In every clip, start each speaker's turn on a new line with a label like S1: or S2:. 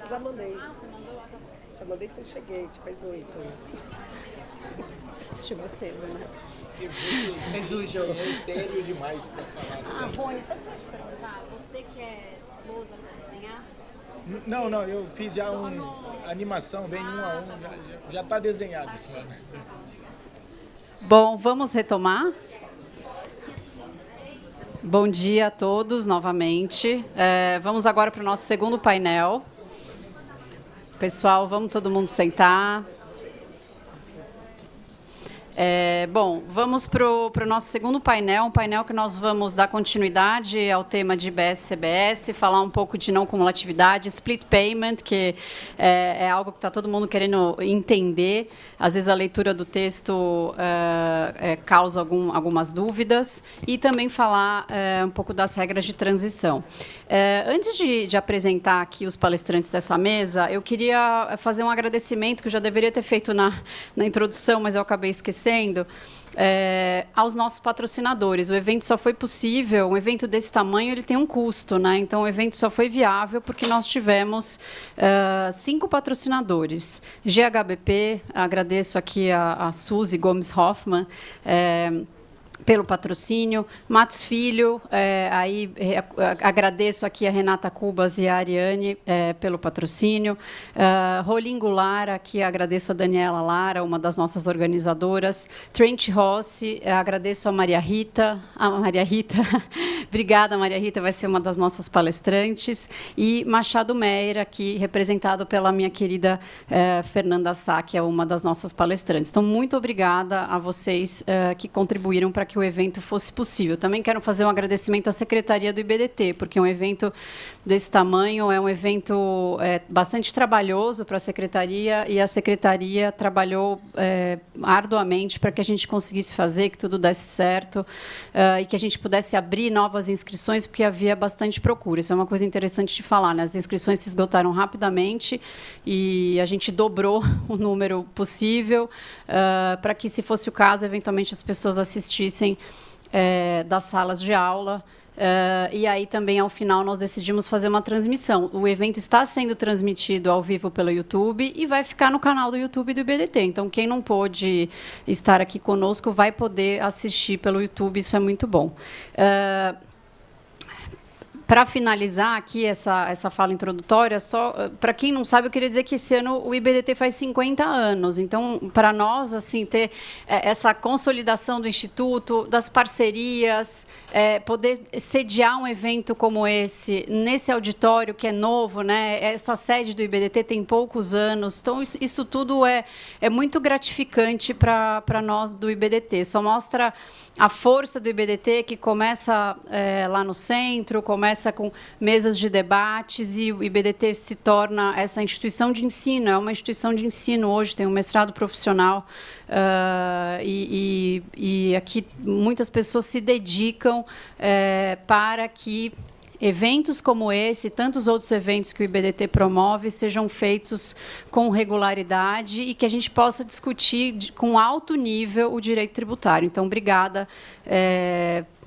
S1: Já mandei.
S2: Ah, você mandou? Ah, tá bom.
S1: Já mandei quando cheguei, tipo às 8.
S2: Chegou cedo, né?
S1: Jesus,
S3: É etéreo demais pra falar
S2: Ah,
S3: sério.
S2: Rony, sabe o que eu ia te perguntar? Você que é lousa pra desenhar?
S3: Não, eu fiz já
S2: Só no...
S3: animação, bem um a um,
S2: tá bom.
S3: já tá desenhado.
S2: Tá chique.
S4: Bom, vamos retomar? Bom dia a todos novamente. Vamos agora para o nosso segundo painel. Pessoal, vamos todo mundo sentar. Bom, vamos para o nosso segundo painel, um painel que nós vamos dar continuidade ao tema de IBS-CBS, falar um pouco de não cumulatividade, split payment, que é algo que está todo mundo querendo entender. Às vezes a leitura do texto causa algumas dúvidas, e também falar um pouco das regras de transição. Antes de apresentar aqui os palestrantes dessa mesa, eu queria fazer um agradecimento que eu já deveria ter feito na introdução, mas eu acabei esquecendo, aos nossos patrocinadores. O evento só foi possível, um evento desse tamanho, ele tem um custo, né? Então, o evento só foi viável porque nós tivemos 5 patrocinadores. GHBP, agradeço aqui a Suzy Gomes Hoffmann, pelo patrocínio, Matos Filho, agradeço aqui a Renata Cubas e a Ariane pelo patrocínio, Rolingo Lara, aqui agradeço a Daniela Lara, uma das nossas organizadoras, Trent Rossi, agradeço a Maria Rita, obrigada, Maria Rita, vai ser uma das nossas palestrantes, e Machado Meira, aqui representado pela minha querida Fernanda Sá, que é uma das nossas palestrantes. Então, muito obrigada a vocês que contribuíram para que o evento fosse possível. Também quero fazer um agradecimento à Secretaria do IBDT, porque um evento desse tamanho é um evento bastante trabalhoso para a Secretaria, e a Secretaria trabalhou arduamente para que a gente conseguisse fazer, que tudo desse certo, e que a gente pudesse abrir novas inscrições, porque havia bastante procura. Isso é uma coisa interessante de falar, né? As inscrições se esgotaram rapidamente e a gente dobrou o número possível para que, se fosse o caso, eventualmente as pessoas assistissem das salas de aula. E aí também, ao final, nós decidimos fazer uma transmissão. O evento está sendo transmitido ao vivo pelo YouTube e vai ficar no canal do YouTube do IBDT. Então, quem não pôde estar aqui conosco vai poder assistir pelo YouTube, isso é muito bom. Para finalizar aqui essa fala introdutória, só para quem não sabe, eu queria dizer que esse ano o IBDT faz 50 anos. Então, para nós, assim, ter essa consolidação do Instituto, das parcerias, poder sediar um evento como esse, nesse auditório que é novo, né? Essa sede do IBDT tem poucos anos. Então, isso tudo é muito gratificante para nós do IBDT. Só mostra a força do IBDT, que começa lá no centro, começa com mesas de debates, e o IBDT se torna essa instituição de ensino, é uma instituição de ensino hoje, tem um mestrado profissional, e aqui muitas pessoas se dedicam para que eventos como esse e tantos outros eventos que o IBDT promove sejam feitos com regularidade e que a gente possa discutir com alto nível o direito tributário. Então, obrigada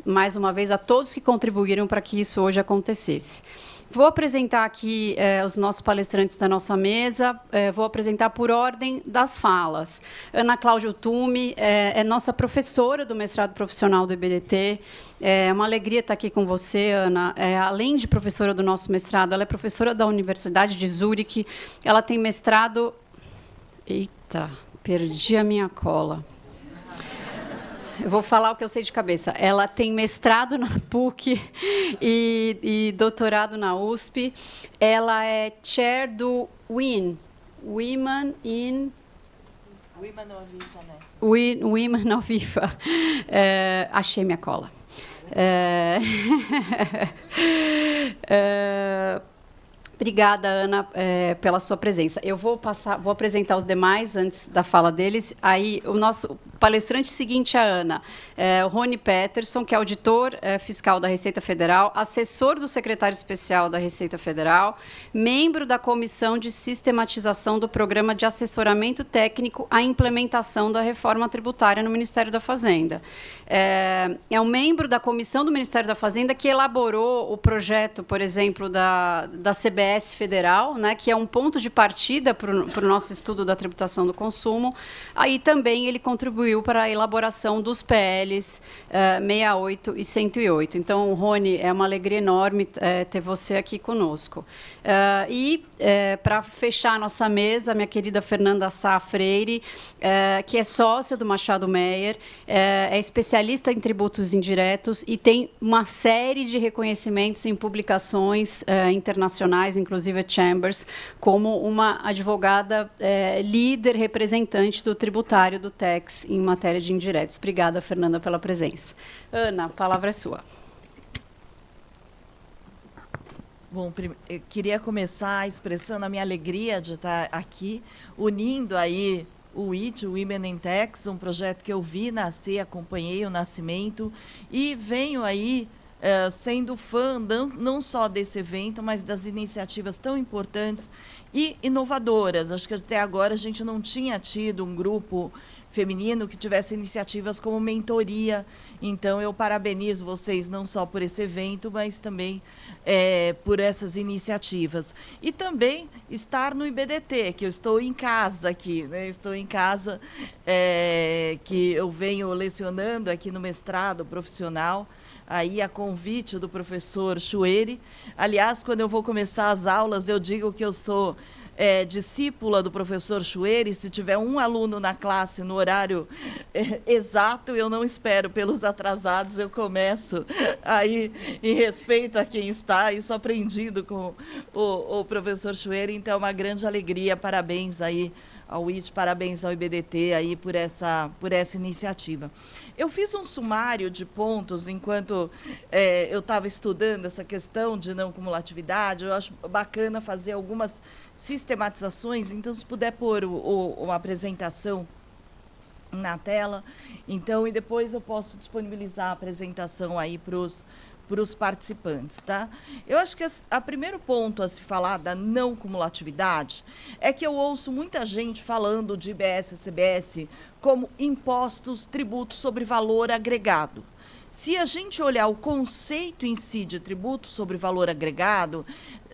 S4: mais uma vez a todos que contribuíram para que isso hoje acontecesse. Vou apresentar aqui os nossos palestrantes da nossa mesa, vou apresentar por ordem das falas. Ana Cláudia Tume é nossa professora do mestrado profissional do IBDT. É uma alegria estar aqui com você, Ana. Além de professora do nosso mestrado, ela é professora da Universidade de Zurique. Ela tem mestrado... Eita, perdi a minha cola. Eu vou falar o que eu sei de cabeça. Ela tem mestrado na PUC e doutorado na USP. Ela é chair do WIN, Women in...
S5: Women of IFA, né?
S4: Women of IFA. Achei minha cola. Obrigada, Ana, pela sua presença. Eu vou apresentar os demais antes da fala deles. Aí, o nosso palestrante seguinte é a Ana, o Rony Peterson, que é auditor fiscal da Receita Federal, assessor do secretário especial da Receita Federal, membro da Comissão de Sistematização do Programa de Assessoramento Técnico à Implementação da Reforma Tributária no Ministério da Fazenda. É um membro da Comissão do Ministério da Fazenda que elaborou o projeto, por exemplo, da CBS IBS Federal, né, que é um ponto de partida para o nosso estudo da tributação do consumo. Aí também ele contribuiu para a elaboração dos PLs 68 e 108. Então, Rony, é uma alegria enorme ter você aqui conosco. Para fechar a nossa mesa, minha querida Fernanda Sá Freire, que é sócia do Machado Meyer, é especialista em tributos indiretos e tem uma série de reconhecimentos em publicações internacionais, inclusive a Chambers, como uma advogada líder representante do tributário do TEX em matéria de indiretos. Obrigada, Fernanda, pela presença. Ana, a palavra é sua.
S5: Bom, eu queria começar expressando a minha alegria de estar aqui, unindo aí o WIT, o Women in Tax, um projeto que eu vi nascer, acompanhei o nascimento e venho aí sendo fã não só desse evento, mas das iniciativas tão importantes e inovadoras. Acho que até agora a gente não tinha tido um grupo feminino que tivesse iniciativas como mentoria. Então, eu parabenizo vocês não só por esse evento, mas também por essas iniciativas. E também estar no IBDT, que eu estou em casa aqui, né? Estou em casa, que eu venho lecionando aqui no mestrado profissional, aí a convite do professor Chueri. Aliás, quando eu vou começar as aulas, eu digo que eu sou discípula do professor Chueri. Se tiver um aluno na classe no horário exato, eu não espero pelos atrasados, eu começo aí em respeito a quem está, isso aprendido com o professor Chueri. Então, é uma grande alegria, parabéns aí ao WIT, parabéns ao IBDT aí por essa iniciativa. Eu fiz um sumário de pontos enquanto eu estava estudando essa questão de não cumulatividade. Eu acho bacana fazer algumas sistematizações, então se puder pôr uma apresentação na tela, então, e depois eu posso disponibilizar a apresentação aí para os participantes, tá? Eu acho que o primeiro ponto a se falar da não cumulatividade é que eu ouço muita gente falando de IBS e CBS como impostos, tributos sobre valor agregado. Se a gente olhar o conceito em si de tributo sobre valor agregado,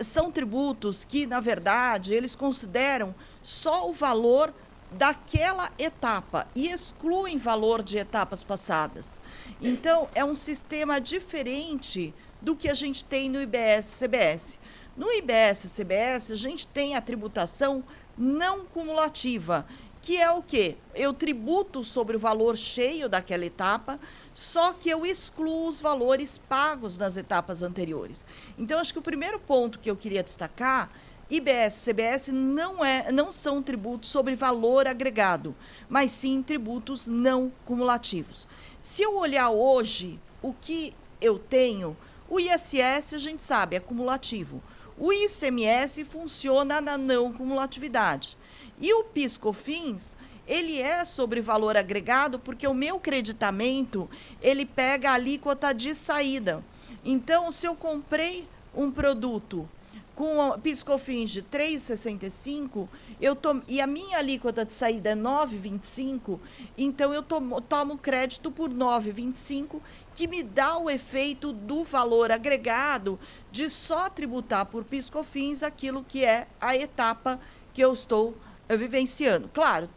S5: são tributos que, na verdade, eles consideram só o valor daquela etapa e excluem valor de etapas passadas. Então, é um sistema diferente do que a gente tem no IBS-CBS. No IBS-CBS, a gente tem a tributação não cumulativa, que é o quê? Eu tributo sobre o valor cheio daquela etapa, só que eu excluo os valores pagos nas etapas anteriores. Então, acho que o primeiro ponto que eu queria destacar, IBS e CBS não são tributos sobre valor agregado, mas sim tributos não cumulativos. Se eu olhar hoje o que eu tenho, o ISS, a gente sabe, é cumulativo. O ICMS funciona na não cumulatividade. E o PIS/COFINS, ele é sobre valor agregado porque o meu creditamento, ele pega a alíquota de saída. Então, se eu comprei um produto com PIS/COFINS de 3,65, e a minha alíquota de saída é 9,25, então eu tomo crédito por 9,25, que me dá o efeito do valor agregado de só tributar por PIS/COFINS aquilo que é a etapa que eu estou vivenciando. Claro,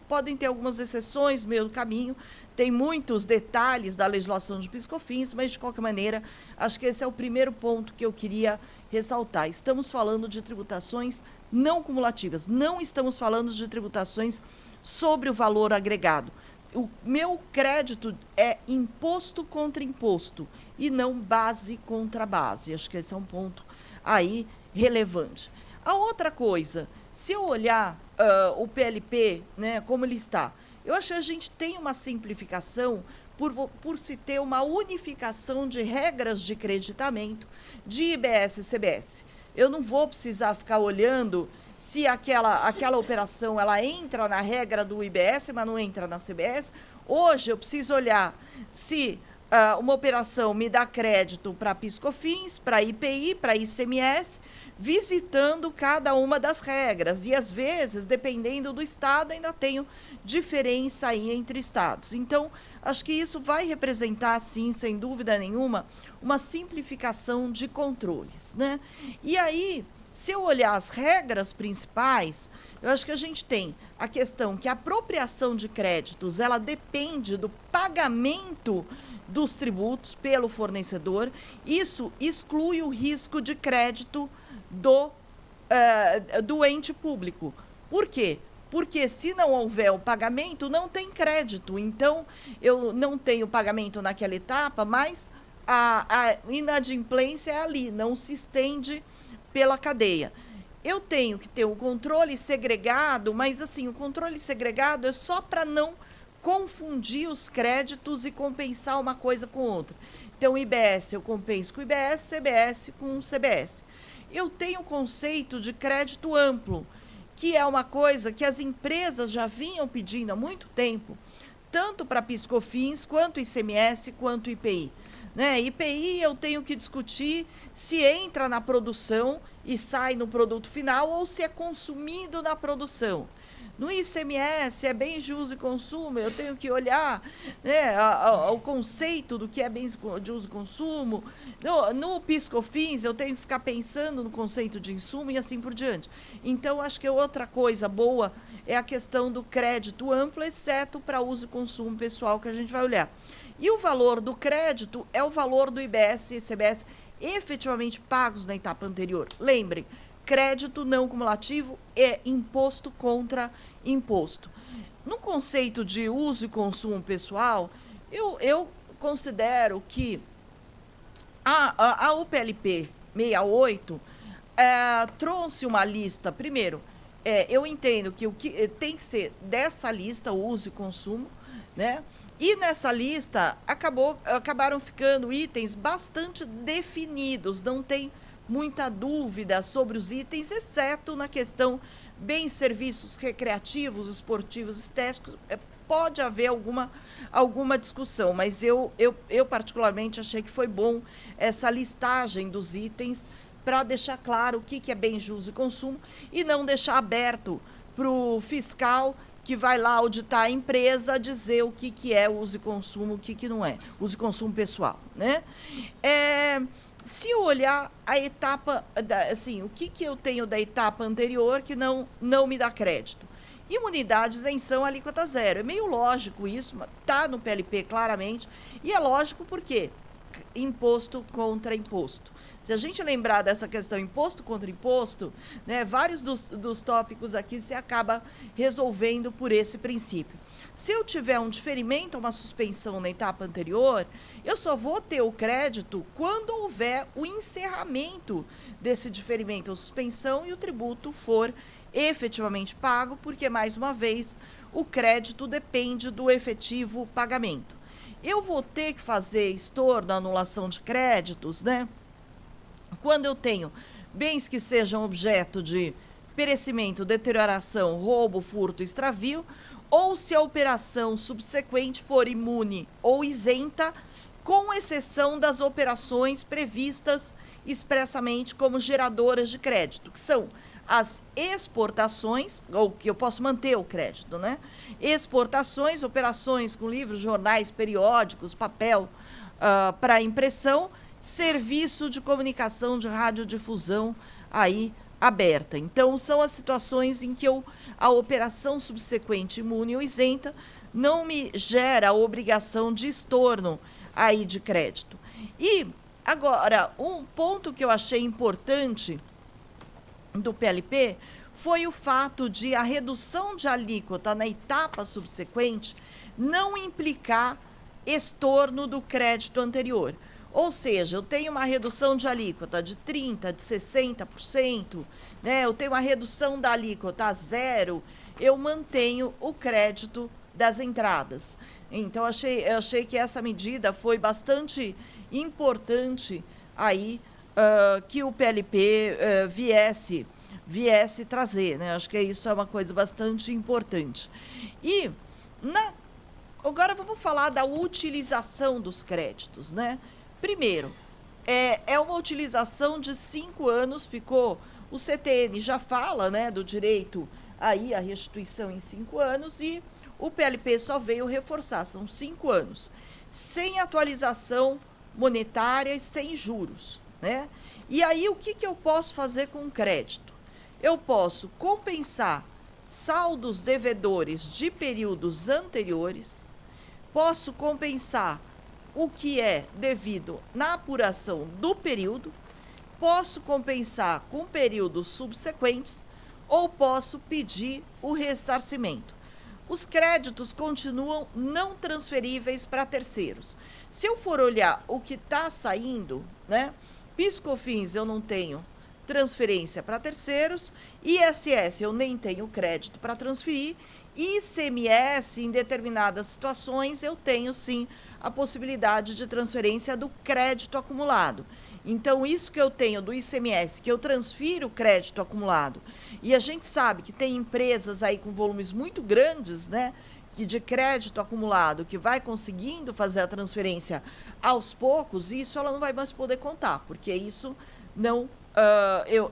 S5: podem ter algumas exceções no meio do caminho, tem muitos detalhes da legislação de PIS/COFINS, mas, de qualquer maneira, acho que esse é o primeiro ponto que eu queria ressaltar. Estamos falando de tributações não cumulativas, não estamos falando de tributações sobre o valor agregado. O meu crédito é imposto contra imposto e não base contra base. Acho que esse é um ponto aí relevante. A outra coisa, se eu olhar o PLP, né, como ele está, eu acho que a gente tem uma simplificação por se ter uma unificação de regras de creditamento de IBS e CBS. Eu não vou precisar ficar olhando se aquela operação ela entra na regra do IBS, mas não entra na CBS. Hoje eu preciso olhar se uma operação me dá crédito para PIS/COFINS, para IPI, para ICMS, visitando cada uma das regras. E, às vezes, dependendo do estado, ainda tenho diferença aí entre estados. Então, acho que isso vai representar, sim, sem dúvida nenhuma, uma simplificação de controles, né? E aí, Se eu olhar as regras principais, eu acho que a gente tem a questão que a apropriação de créditos, ela depende do pagamento dos tributos pelo fornecedor. Isso exclui o risco de crédito do ente público. Por quê? Porque se não houver o pagamento, não tem crédito. Então, eu não tenho pagamento naquela etapa, mas a inadimplência é ali, não se estende pela cadeia. Eu tenho que ter um controle segregado, mas assim, o controle segregado é só para não confundir os créditos e compensar uma coisa com outra. Então, o IBS eu compenso com o IBS, CBS com o CBS. Eu tenho o conceito de crédito amplo, que é uma coisa que as empresas já vinham pedindo há muito tempo, tanto para PIS/COFINS, quanto ICMS, quanto IPI. Né? IPI eu tenho que discutir se entra na produção e sai no produto final ou se é consumido na produção. No ICMS é bem de uso e consumo, eu tenho que olhar, né, o conceito do que é bens de uso e consumo. No PIS/COFINS eu tenho que ficar pensando no conceito de insumo e assim por diante. Então, acho que outra coisa boa é a questão do crédito amplo, exceto para uso e consumo pessoal, que a gente vai olhar. E o valor do crédito é o valor do IBS e CBS efetivamente pagos na etapa anterior. Lembrem, crédito não cumulativo é imposto contra imposto. No conceito de uso e consumo pessoal, eu considero que a UPLP 68 trouxe uma lista. Primeiro, eu entendo que o que tem que ser dessa lista, o uso e consumo, né? E nessa lista acabaram ficando itens bastante definidos, não tem muita dúvida sobre os itens, exceto na questão bens, serviços recreativos, esportivos, estéticos. Pode haver alguma discussão, mas eu particularmente achei que foi bom essa listagem dos itens para deixar claro o que é bem de uso e consumo e não deixar aberto para o fiscal que vai lá auditar a empresa, dizer o que é uso e consumo, o que não é, uso e consumo pessoal, né? Se eu olhar a etapa, assim, o que eu tenho da etapa anterior que não me dá crédito? Imunidade, isenção, alíquota zero. É meio lógico isso, está no PLP claramente, e é lógico porque imposto contra imposto. Se a gente lembrar dessa questão imposto contra imposto, né, vários dos tópicos aqui se acaba resolvendo por esse princípio. Se eu tiver um diferimento, uma suspensão na etapa anterior, eu só vou ter o crédito quando houver o encerramento desse diferimento ou suspensão e o tributo for efetivamente pago, porque, mais uma vez, o crédito depende do efetivo pagamento. Eu vou ter que fazer estorno, anulação de créditos, né? Quando eu tenho bens que sejam objeto de perecimento, deterioração, roubo, furto, extravio, ou se a operação subsequente for imune ou isenta, com exceção das operações previstas expressamente como geradoras de crédito, que são as exportações, ou que eu posso manter o crédito, né? Exportações, operações com livros, jornais, periódicos, papel para impressão, serviço de comunicação de radiodifusão aí aberta. Então, são as situações em que a operação subsequente imune ou isenta não me gera a obrigação de estorno aí de crédito. E, agora, um ponto que eu achei importante do PLP foi o fato de a redução de alíquota na etapa subsequente não implicar estorno do crédito anterior. Ou seja, eu tenho uma redução de alíquota de 30%, de 60%, né? Eu tenho uma redução da alíquota a zero, eu mantenho o crédito das entradas. Então, eu achei que essa medida foi bastante importante aí que o PLP viesse trazer, né? Acho que isso é uma coisa bastante importante. E, agora vamos falar da utilização dos créditos, né? Primeiro, é uma utilização de 5 anos, o CTN já fala, né, do direito aí à restituição em 5 anos e o PLP só veio reforçar, são 5 anos, sem atualização monetária e sem juros, né? E aí, o que eu posso fazer com o crédito? Eu posso compensar saldos devedores de períodos anteriores, posso compensar o que é devido na apuração do período, posso compensar com períodos subsequentes ou posso pedir o ressarcimento. Os créditos continuam não transferíveis para terceiros. Se eu for olhar o que está saindo, né? PIS/COFINS eu não tenho transferência para terceiros, ISS eu nem tenho crédito para transferir, ICMS em determinadas situações eu tenho sim a possibilidade de transferência do crédito acumulado. Então, isso que eu tenho do ICMS, que eu transfiro crédito acumulado, e a gente sabe que tem empresas aí com volumes muito grandes, né, que de crédito acumulado, que vai conseguindo fazer a transferência aos poucos, isso ela não vai mais poder contar, porque isso não,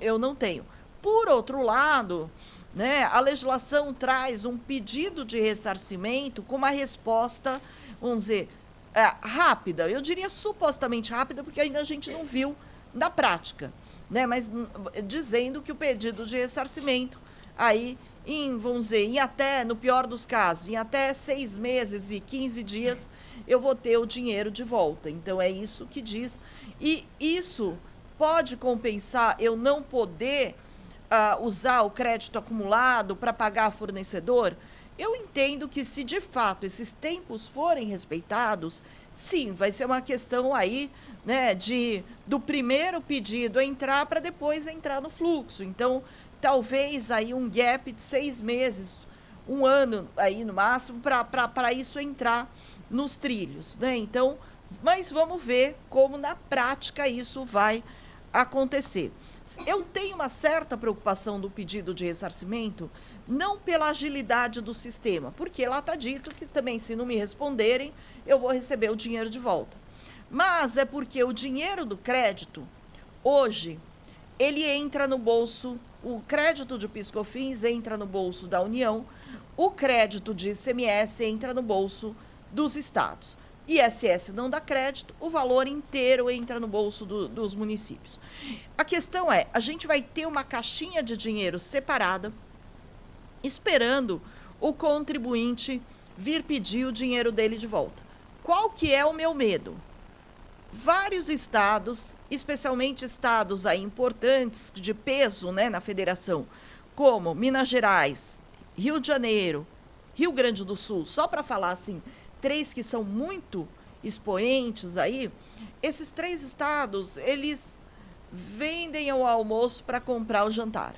S5: eu não tenho. Por outro lado, né, a legislação traz um pedido de ressarcimento com uma resposta, vamos dizer, rápida, eu diria supostamente rápida, porque ainda a gente não viu na prática, né? Mas dizendo que o pedido de ressarcimento, aí, vamos dizer, em até, no pior dos casos, em até 6 meses e 15 dias, eu vou ter o dinheiro de volta. Então, é isso que diz. E isso pode compensar eu não poder usar o crédito acumulado para pagar fornecedor? Eu entendo que se de fato esses tempos forem respeitados, sim, vai ser uma questão aí, né, do primeiro pedido entrar para depois entrar no fluxo. Então, talvez aí um gap de 6 meses, 1 ano aí no máximo, para isso entrar nos trilhos, né? Então, mas vamos ver como na prática isso vai acontecer. Eu tenho uma certa preocupação do pedido de ressarcimento, não pela agilidade do sistema, porque lá está dito que também, se não me responderem, eu vou receber o dinheiro de volta. Mas é porque o dinheiro do crédito, hoje, ele entra no bolso, o crédito de PIS/COFINS entra no bolso da União, o crédito de ICMS entra no bolso dos estados. ISS não dá crédito, o valor inteiro entra no bolso dos municípios. A questão é, a gente vai ter uma caixinha de dinheiro separada, esperando o contribuinte vir pedir o dinheiro dele de volta. Qual que é o meu medo? Vários estados, especialmente estados aí importantes de peso, né, na federação, como Minas Gerais, Rio de Janeiro, Rio Grande do Sul, só para falar assim, 3 que são muito expoentes aí, esses 3 estados, eles vendem o almoço para comprar o jantar.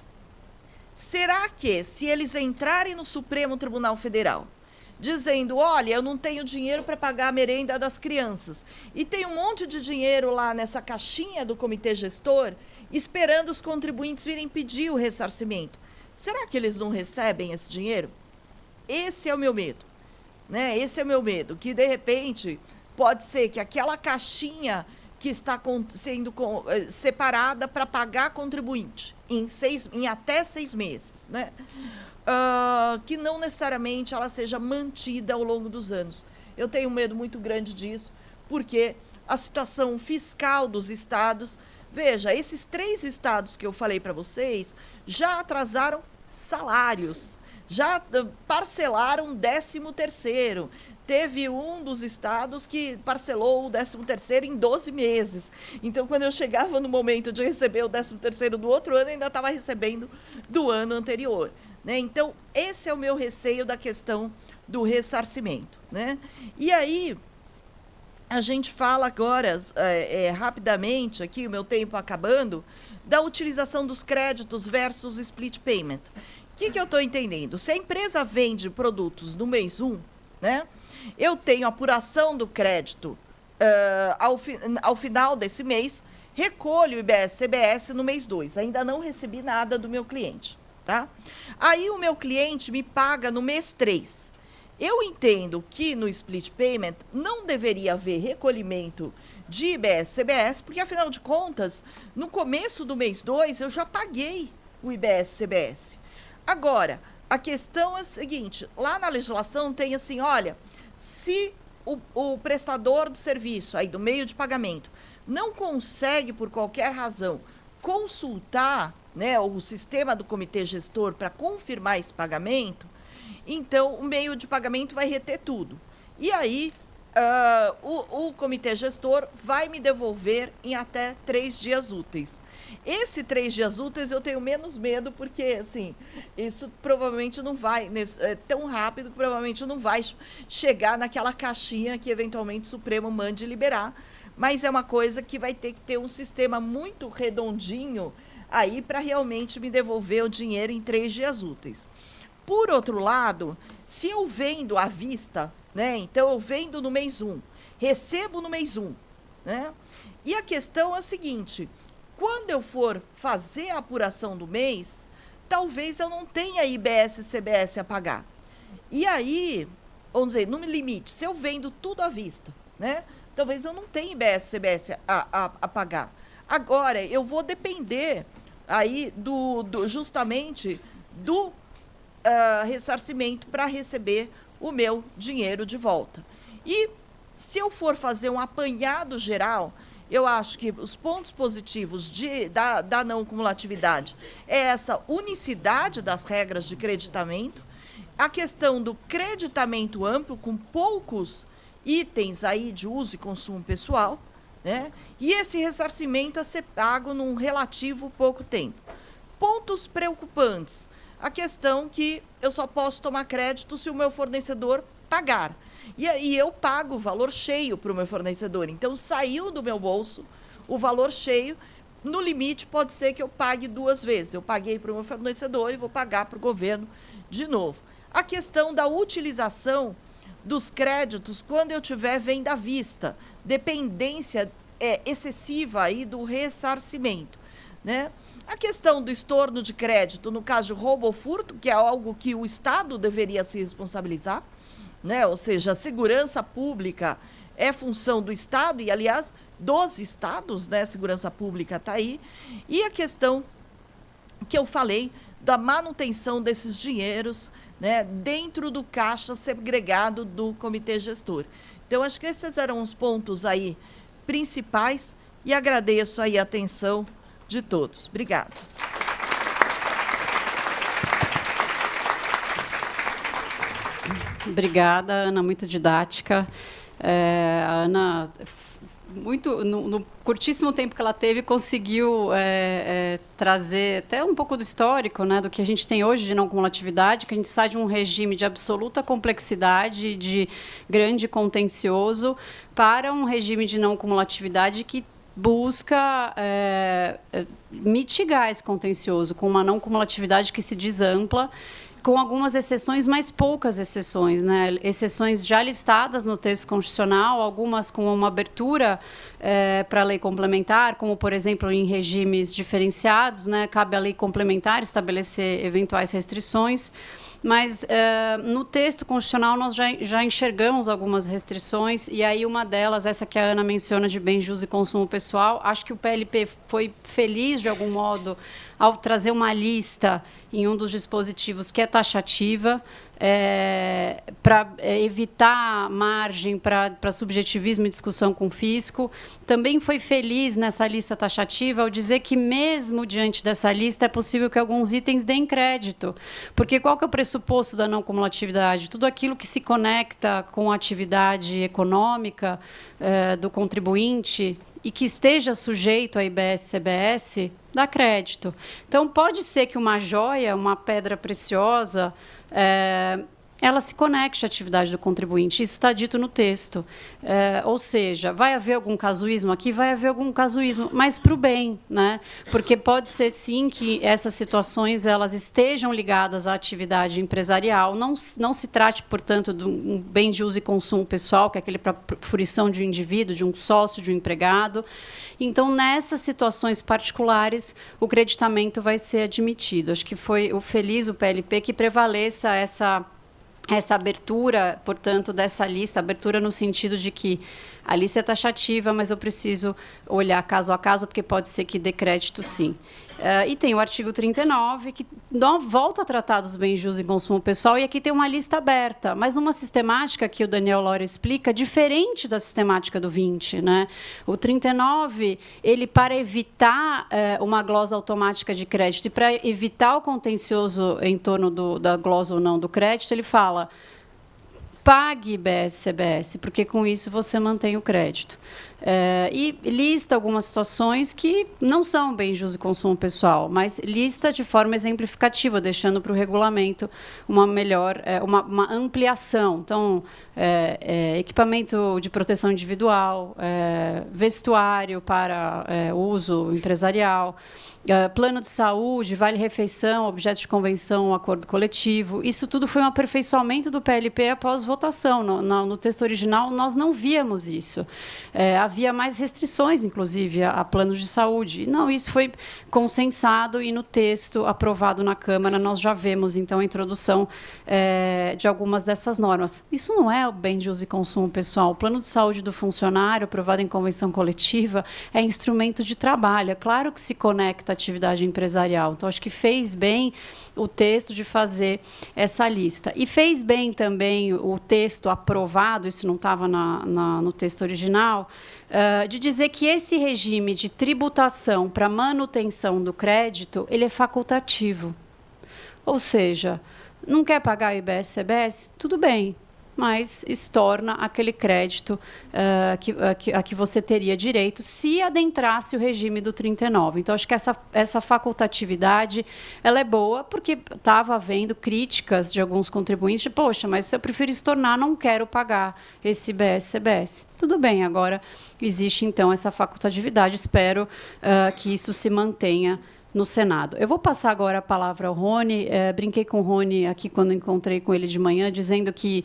S5: Será que, se eles entrarem no Supremo Tribunal Federal, dizendo, olha, eu não tenho dinheiro para pagar a merenda das crianças, e tem um monte de dinheiro lá nessa caixinha do comitê gestor, esperando os contribuintes virem pedir o ressarcimento, será que eles não recebem esse dinheiro? Esse é o meu medo, né? Esse é o meu medo, que de repente pode ser que aquela caixinha que está sendo separada para pagar contribuinte em até 6 meses, né? Que não necessariamente ela seja mantida ao longo dos anos. Eu tenho um medo muito grande disso, porque a situação fiscal dos estados, veja, esses 3 estados que eu falei para vocês já atrasaram salários, já parcelaram 13º. Teve um dos estados que parcelou o 13º em 12 meses. Então, quando eu chegava no momento de receber o 13º do outro ano, eu ainda estava recebendo do ano anterior, né? Então, esse é o meu receio da questão do ressarcimento, né? E aí, a gente fala agora, rapidamente, aqui, o meu tempo acabando, da utilização dos créditos versus split payment. O que eu estou entendendo? Se a empresa vende produtos no mês 1, né, eu tenho apuração do crédito ao final desse mês, recolho o IBS-CBS no mês 2. Ainda não recebi nada do meu cliente, tá? Aí o meu cliente me paga no mês 3. Eu entendo que no split payment não deveria haver recolhimento de IBS-CBS, porque, afinal de contas, no começo do mês 2, eu já paguei o IBS-CBS. Agora, a questão é a seguinte, lá na legislação tem assim, olha, se o prestador do serviço, aí do meio de pagamento, não consegue, por qualquer razão, consultar, né, o sistema do comitê gestor para confirmar esse pagamento, então o meio de pagamento vai reter tudo. E aí, o comitê gestor vai me devolver em até 3 dias úteis. Esse 3 dias úteis eu tenho menos medo, porque, assim, isso provavelmente não vai, tão rápido que provavelmente não vai chegar naquela caixinha que eventualmente o Supremo mande liberar, mas é uma coisa que vai ter que ter um sistema muito redondinho aí para realmente me devolver o dinheiro em 3 dias úteis. Por outro lado, se eu vendo à vista, né, então eu vendo no mês 1, recebo no mês 1, né, e a questão é o seguinte: quando eu for fazer a apuração do mês, talvez eu não tenha IBS e CBS a pagar. E aí, vamos dizer, no limite, se eu vendo tudo à vista, né, talvez eu não tenha IBS e CBS a pagar. Agora, eu vou depender aí justamente do ressarcimento para receber o meu dinheiro de volta. E se eu for fazer um apanhado geral, eu acho que os pontos positivos da não cumulatividade é essa unicidade das regras de creditamento, a questão do creditamento amplo, com poucos itens aí de uso e consumo pessoal, né? E esse ressarcimento a ser pago num relativo pouco tempo. Pontos preocupantes: a questão que eu só posso tomar crédito se o meu fornecedor pagar. E aí eu pago o valor cheio para o meu fornecedor. Então, saiu do meu bolso o valor cheio. No limite, pode ser que eu pague 2 vezes. Eu paguei para o meu fornecedor e vou pagar para o governo de novo. A questão da utilização dos créditos quando eu tiver venda à vista. Dependência excessiva aí do ressarcimento, né? A questão do estorno de crédito, no caso de roubo ou furto, que é algo que o Estado deveria se responsabilizar, né? Ou seja, a segurança pública é função do Estado e, aliás, dos estados, né? A segurança pública está aí. E a questão que eu falei da manutenção desses dinheiros, né, dentro do caixa segregado do comitê gestor. Então, acho que esses eram os pontos aí principais e agradeço aí a atenção de todos. Obrigada.
S4: Obrigada, Ana, muito didática. A Ana, no curtíssimo tempo que ela teve, conseguiu trazer até um pouco do histórico, né, do que a gente tem hoje de não cumulatividade, que a gente sai de um regime de absoluta complexidade, de grande contencioso, para um regime de não cumulatividade que busca mitigar esse contencioso, com uma não cumulatividade que se diz ampla, com algumas exceções, mas poucas exceções, né? Exceções já listadas no texto constitucional, algumas com uma abertura para a lei complementar, como, por exemplo, em regimes diferenciados, né? Cabe à lei complementar estabelecer eventuais restrições. Mas no texto constitucional nós já enxergamos algumas restrições, e aí uma delas, essa que a Ana menciona, de bens de uso e consumo pessoal. Acho que o PLP foi feliz, de algum modo, ao trazer uma lista em um dos dispositivos que é taxativa, para evitar margem para subjetivismo e discussão com o fisco. Também foi feliz nessa lista taxativa ao dizer que, mesmo diante dessa lista, é possível que alguns itens deem crédito. Porque qual que é o pressuposto da não cumulatividade? Tudo aquilo que se conecta com a atividade econômica do contribuinte e que esteja sujeito a IBS e CBS, dá crédito. Então, pode ser que uma joia, uma pedra preciosa, ela se conecte à atividade do contribuinte. Isso está dito no texto. Ou seja, vai haver algum casuísmo aqui? Vai haver algum casuísmo, mas para o bem, né? Porque pode ser, sim, que essas situações elas estejam ligadas à atividade empresarial. Não se trate, portanto, de um bem de uso e consumo pessoal, que é aquele para fruição de um indivíduo, de um sócio, de um empregado. Então, nessas situações particulares, o creditamento vai ser admitido. Acho que foi feliz o PLP que prevaleça essa abertura, portanto, dessa lista, abertura no sentido de que a lista é taxativa, mas eu preciso olhar caso a caso, porque pode ser que dê crédito sim. E tem o artigo 39, que volta a tratar dos bens de uso e consumo pessoal, e aqui tem uma lista aberta, mas numa sistemática que o Daniel Lora explica, diferente da sistemática do 20. Né? O 39, ele, para evitar uma glosa automática de crédito e para evitar o contencioso em torno da glosa ou não do crédito, ele fala: pague IBS-CBS, porque com isso você mantém o crédito. E lista algumas situações que não são bens de uso e consumo pessoal, mas lista de forma exemplificativa, deixando para o regulamento uma melhor, uma ampliação. Então, equipamento de proteção individual, vestuário para uso empresarial, plano de saúde, vale-refeição, objeto de convenção, acordo coletivo. Isso tudo foi um aperfeiçoamento do PLP após votação. No texto original, nós não víamos isso. Havia mais restrições, inclusive, a planos de saúde. Não, isso foi consensado e no texto aprovado na Câmara nós já vemos, então, a introdução de algumas dessas normas. Isso não é o bem de uso e consumo pessoal. O plano de saúde do funcionário, aprovado em convenção coletiva, é instrumento de trabalho. É claro que se conecta à atividade empresarial. Então, acho que fez bem o texto de fazer essa lista. E fez bem também o texto aprovado, isso não estava no texto original, de dizer que esse regime de tributação para manutenção do crédito, ele é facultativo. Ou seja, não quer pagar o IBS-CBS? Tudo bem, mas estorna aquele crédito a que você teria direito se adentrasse o regime do 39. Então, acho que essa facultatividade ela é boa, porque estava havendo críticas de alguns contribuintes de, poxa, mas se eu prefiro estornar, não quero pagar esse IBS-CBS. Tudo bem, agora existe, então, essa facultatividade. Espero que isso se mantenha no Senado. Eu vou passar agora a palavra ao Rony. Brinquei com o Rony aqui quando encontrei com ele de manhã, dizendo que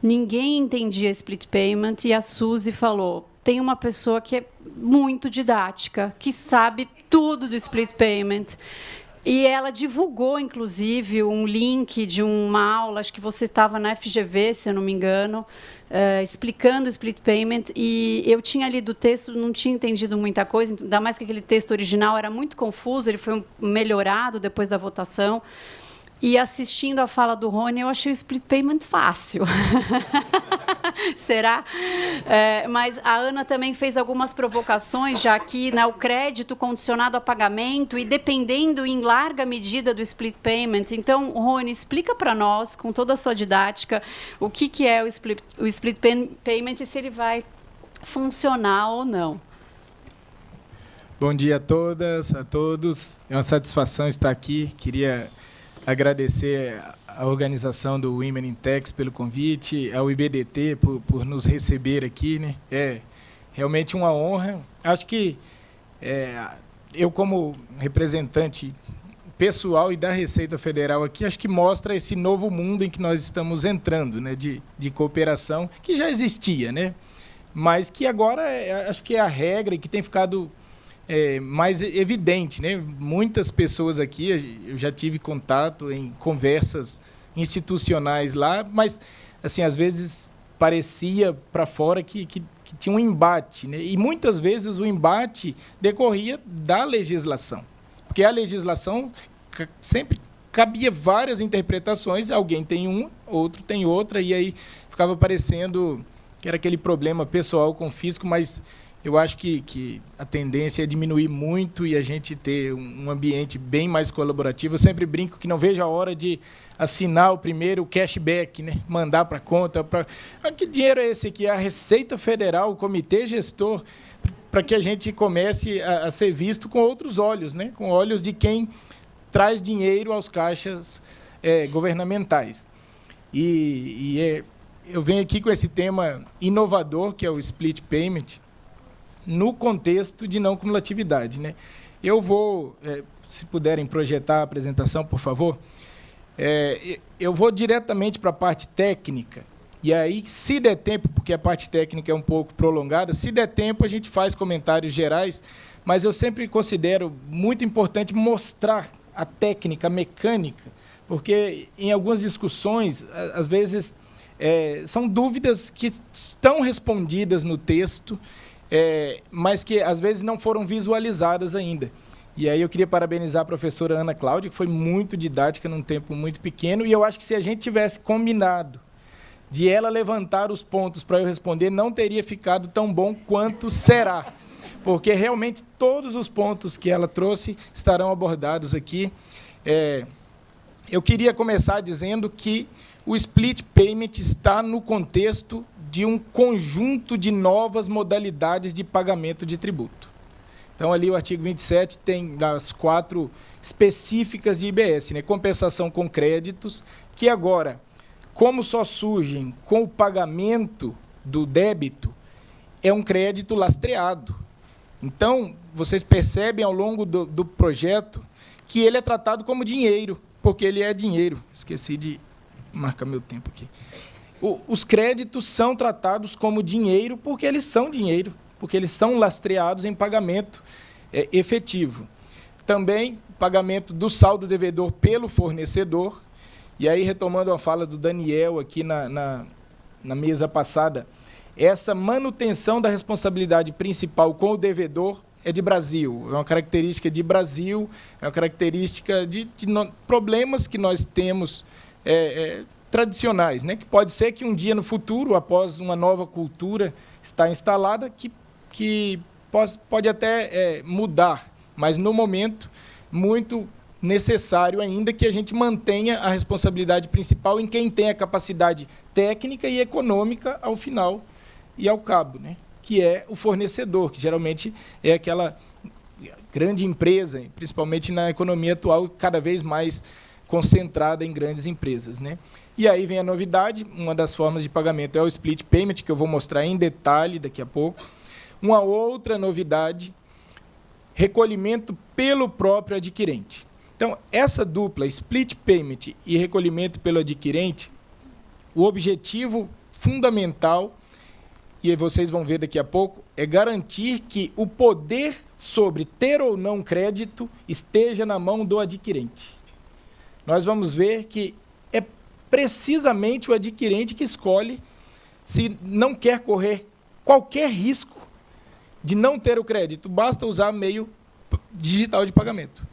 S4: ninguém entendia split payment, e a Suzy falou: tem uma pessoa que é muito didática, que sabe tudo do split payment. E ela divulgou, inclusive, um link de uma aula, acho que você estava na FGV, se eu não me engano, explicando o split payment, e eu tinha lido o texto, não tinha entendido muita coisa, ainda mais que aquele texto original era muito confuso, ele foi melhorado depois da votação. E assistindo a fala do Rony, eu achei o split payment fácil. Será? Mas a Ana também fez algumas provocações, já que o crédito condicionado a pagamento e dependendo em larga medida do split payment. Então, Rony, explica para nós, com toda a sua didática, o que é o split payment e se ele vai funcionar ou não.
S3: Bom dia a todas, a todos. É uma satisfação estar aqui. Queria agradecer a organização do Women in Tax pelo convite, ao IBDT por nos receber aqui, né? É realmente uma honra. Acho que eu, como representante pessoal e da Receita Federal aqui, acho que mostra esse novo mundo em que nós estamos entrando, né? De cooperação, que já existia, né? Mas que agora acho que é a regra e que tem ficado mais evidente, né? Muitas pessoas aqui, eu já tive contato em conversas institucionais lá, mas assim, às vezes parecia para fora que tinha um embate, né? E muitas vezes o embate decorria da legislação, porque a legislação sempre cabia várias interpretações, alguém tem uma, outro tem outra, e aí ficava parecendo que era aquele problema pessoal com o fisco, mas eu acho que a tendência é diminuir muito e a gente ter um ambiente bem mais colaborativo. Eu sempre brinco que não vejo a hora de assinar o primeiro cashback, né? Mandar para a conta. Que dinheiro é esse aqui? A Receita Federal, o Comitê Gestor, para que a gente comece a ser visto com outros olhos, né? Com olhos de quem traz dinheiro aos caixas governamentais. Eu venho aqui com esse tema inovador, que é o split payment, no contexto de não cumulatividade, né? Eu vou, se puderem projetar a apresentação, por favor, eu vou diretamente para a parte técnica, e aí, se der tempo, porque a parte técnica é um pouco prolongada, se der tempo, a gente faz comentários gerais, mas eu sempre considero muito importante mostrar a técnica, a mecânica, porque em algumas discussões, às vezes, são dúvidas que estão respondidas no texto, mas que, às vezes, não foram visualizadas ainda. E aí eu queria parabenizar a professora Ana Cláudia, que foi muito didática num tempo muito pequeno, e eu acho que se a gente tivesse combinado de ela levantar os pontos para eu responder, não teria ficado tão bom quanto será, porque realmente todos os pontos que ela trouxe estarão abordados aqui. Eu queria começar dizendo que o split payment está no contexto de um conjunto de novas modalidades de pagamento de tributo. Então, ali o artigo 27 tem as 4 específicas de IBS, né? Compensação com créditos, que agora, como só surgem com o pagamento do débito, é um crédito lastreado. Então, vocês percebem ao longo do projeto que ele é tratado como dinheiro, porque ele é dinheiro. Esqueci de marcar meu tempo aqui. Os créditos são tratados como dinheiro porque eles são dinheiro, porque eles são lastreados em pagamento efetivo. Também, pagamento do saldo devedor pelo fornecedor. E aí, retomando a fala do Daniel aqui na mesa passada, essa manutenção da responsabilidade principal com o devedor é de Brasil, é uma característica de Brasil, é uma característica de problemas que nós temos tradicionais, né? Que pode ser que um dia no futuro, após uma nova cultura estar instalada, que pode até mudar, mas, no momento, muito necessário ainda que a gente mantenha a responsabilidade principal em quem tem a capacidade técnica e econômica ao final e ao cabo, né? Que é o fornecedor, que geralmente é aquela grande empresa, principalmente na economia atual, cada vez mais concentrada em grandes empresas, né? E aí vem a novidade, uma das formas de pagamento é o split payment, que eu vou mostrar em detalhe daqui a pouco. Uma outra novidade, recolhimento pelo próprio adquirente. Então, essa dupla, split payment e recolhimento pelo adquirente, o objetivo fundamental, e vocês vão ver daqui a pouco, é garantir que o poder sobre ter ou não crédito esteja na mão do adquirente. Nós vamos ver que é precisamente o adquirente que escolhe se não quer correr qualquer risco de não ter o crédito, basta usar meio digital de pagamento.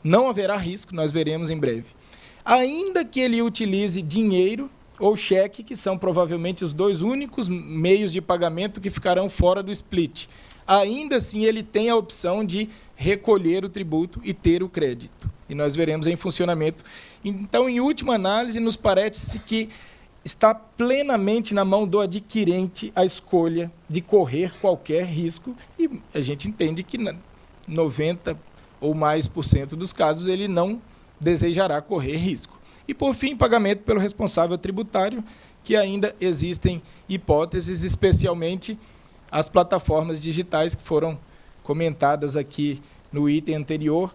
S3: Não haverá risco, nós veremos em breve. Ainda que ele utilize dinheiro ou cheque, que são provavelmente os 2 únicos meios de pagamento que ficarão fora do split, ainda assim ele tem a opção de recolher o tributo e ter o crédito. E nós veremos em funcionamento. Então, em última análise, nos parece que está plenamente na mão do adquirente a escolha de correr qualquer risco, e a gente entende que 90% ou mais dos casos ele não desejará correr risco. E, por fim, pagamento pelo responsável tributário, que ainda existem hipóteses, especialmente as plataformas digitais que foram comentadas aqui no item anterior,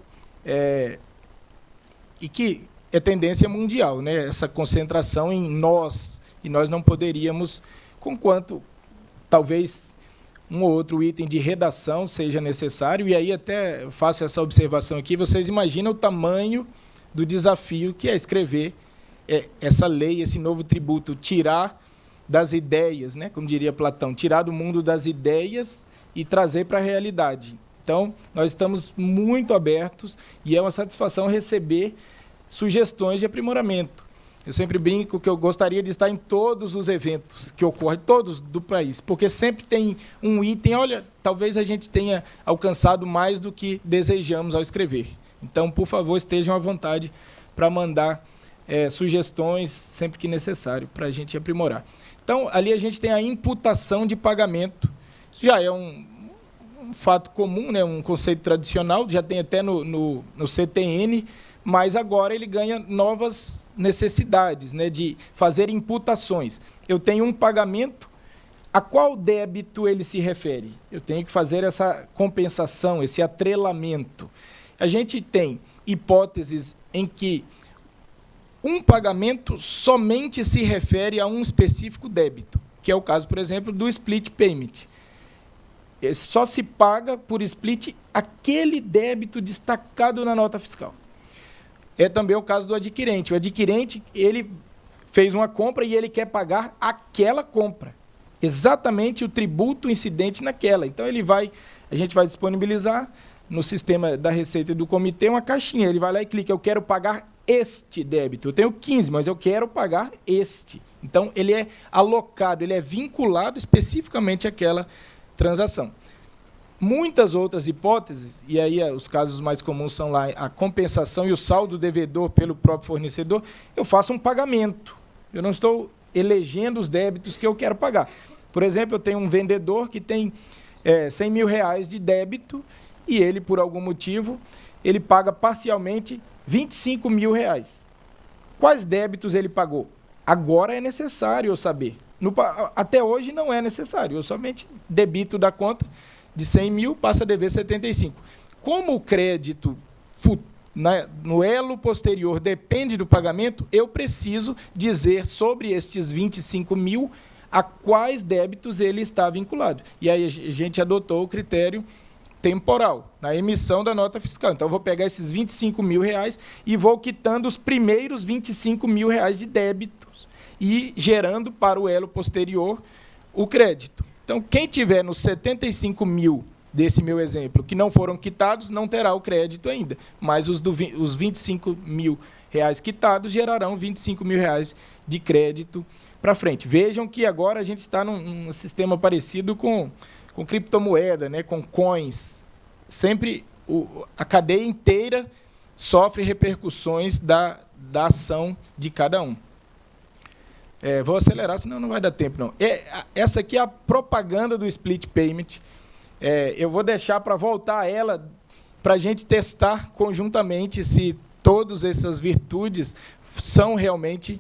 S3: e que é tendência mundial, né? Essa concentração em nós, e nós não poderíamos, conquanto talvez um ou outro item de redação seja necessário, e aí até faço essa observação aqui, vocês imaginam o tamanho do desafio que é escrever essa lei, esse novo tributo, tirar das ideias, né? Como diria Platão, tirar do mundo das ideias e trazer para a realidade. Então, nós estamos muito abertos e é uma satisfação receber sugestões de aprimoramento. Eu sempre brinco que eu gostaria de estar em todos os eventos que ocorrem, todos do país, porque sempre tem um item, olha, talvez a gente tenha alcançado mais do que desejamos ao escrever. Então, por favor, estejam à vontade para mandar sugestões sempre que necessário, para a gente aprimorar. Então, ali a gente tem a imputação de pagamento, já é um fato comum, né, um conceito tradicional, já tem até no CTN, mas agora ele ganha novas necessidades, né, de fazer imputações. Eu tenho um pagamento, a qual débito ele se refere? Eu tenho que fazer essa compensação, esse atrelamento. A gente tem hipóteses em que um pagamento somente se refere a um específico débito, que é o caso, por exemplo, do split payment. Só se paga por split aquele débito destacado na nota fiscal. É também o caso do adquirente. O adquirente, ele fez uma compra e ele quer pagar aquela compra. Exatamente o tributo incidente naquela. Então, a gente vai disponibilizar no sistema da Receita e do Comitê uma caixinha. Ele vai lá e clica, eu quero pagar este débito. Eu tenho 15, mas eu quero pagar este. Então, ele é alocado, ele é vinculado especificamente àquela transação. Muitas outras hipóteses, e aí os casos mais comuns são lá a compensação e o saldo devedor pelo próprio fornecedor, eu faço um pagamento. Eu não estou elegendo os débitos que eu quero pagar. Por exemplo, eu tenho um vendedor que tem 100 mil reais de débito e ele, por algum motivo, ele paga parcialmente 25 mil reais. Quais débitos ele pagou? Agora é necessário eu saber. Até hoje não é necessário, eu somente debito da conta de 100 mil, passa a dever 75. Como o crédito no elo posterior depende do pagamento, eu preciso dizer sobre estes 25 mil a quais débitos ele está vinculado. E aí a gente adotou o critério temporal, na emissão da nota fiscal. Então, eu vou pegar esses 25 mil reais e vou quitando os primeiros 25 mil reais de débitos e gerando para o elo posterior o crédito. Então, quem tiver nos 75 mil desse meu exemplo que não foram quitados, não terá o crédito ainda. Mas os 25 mil reais quitados gerarão 25 mil reais de crédito para frente. Vejam que agora a gente está num sistema parecido com criptomoeda, né, com coins. Sempre a cadeia inteira sofre repercussões da ação de cada um. Vou acelerar, senão não vai dar tempo, não. Essa aqui é a propaganda do split payment. Eu vou deixar para voltar a ela para a gente testar conjuntamente se todas essas virtudes são realmente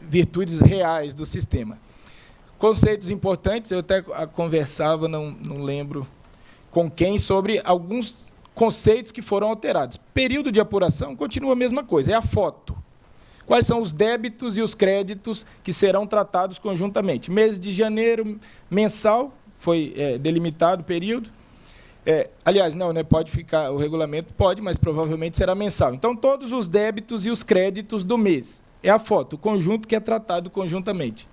S3: virtudes reais do sistema. Conceitos importantes, eu até conversava, não lembro com quem, sobre alguns conceitos que foram alterados. Período de apuração continua a mesma coisa, é a foto. Quais são os débitos e os créditos que serão tratados conjuntamente? Mês de janeiro, mensal, foi delimitado o período. Aliás, não, né, pode ficar, o regulamento pode, mas provavelmente será mensal. Então, todos os débitos e os créditos do mês. É a foto, o conjunto que é tratado conjuntamente.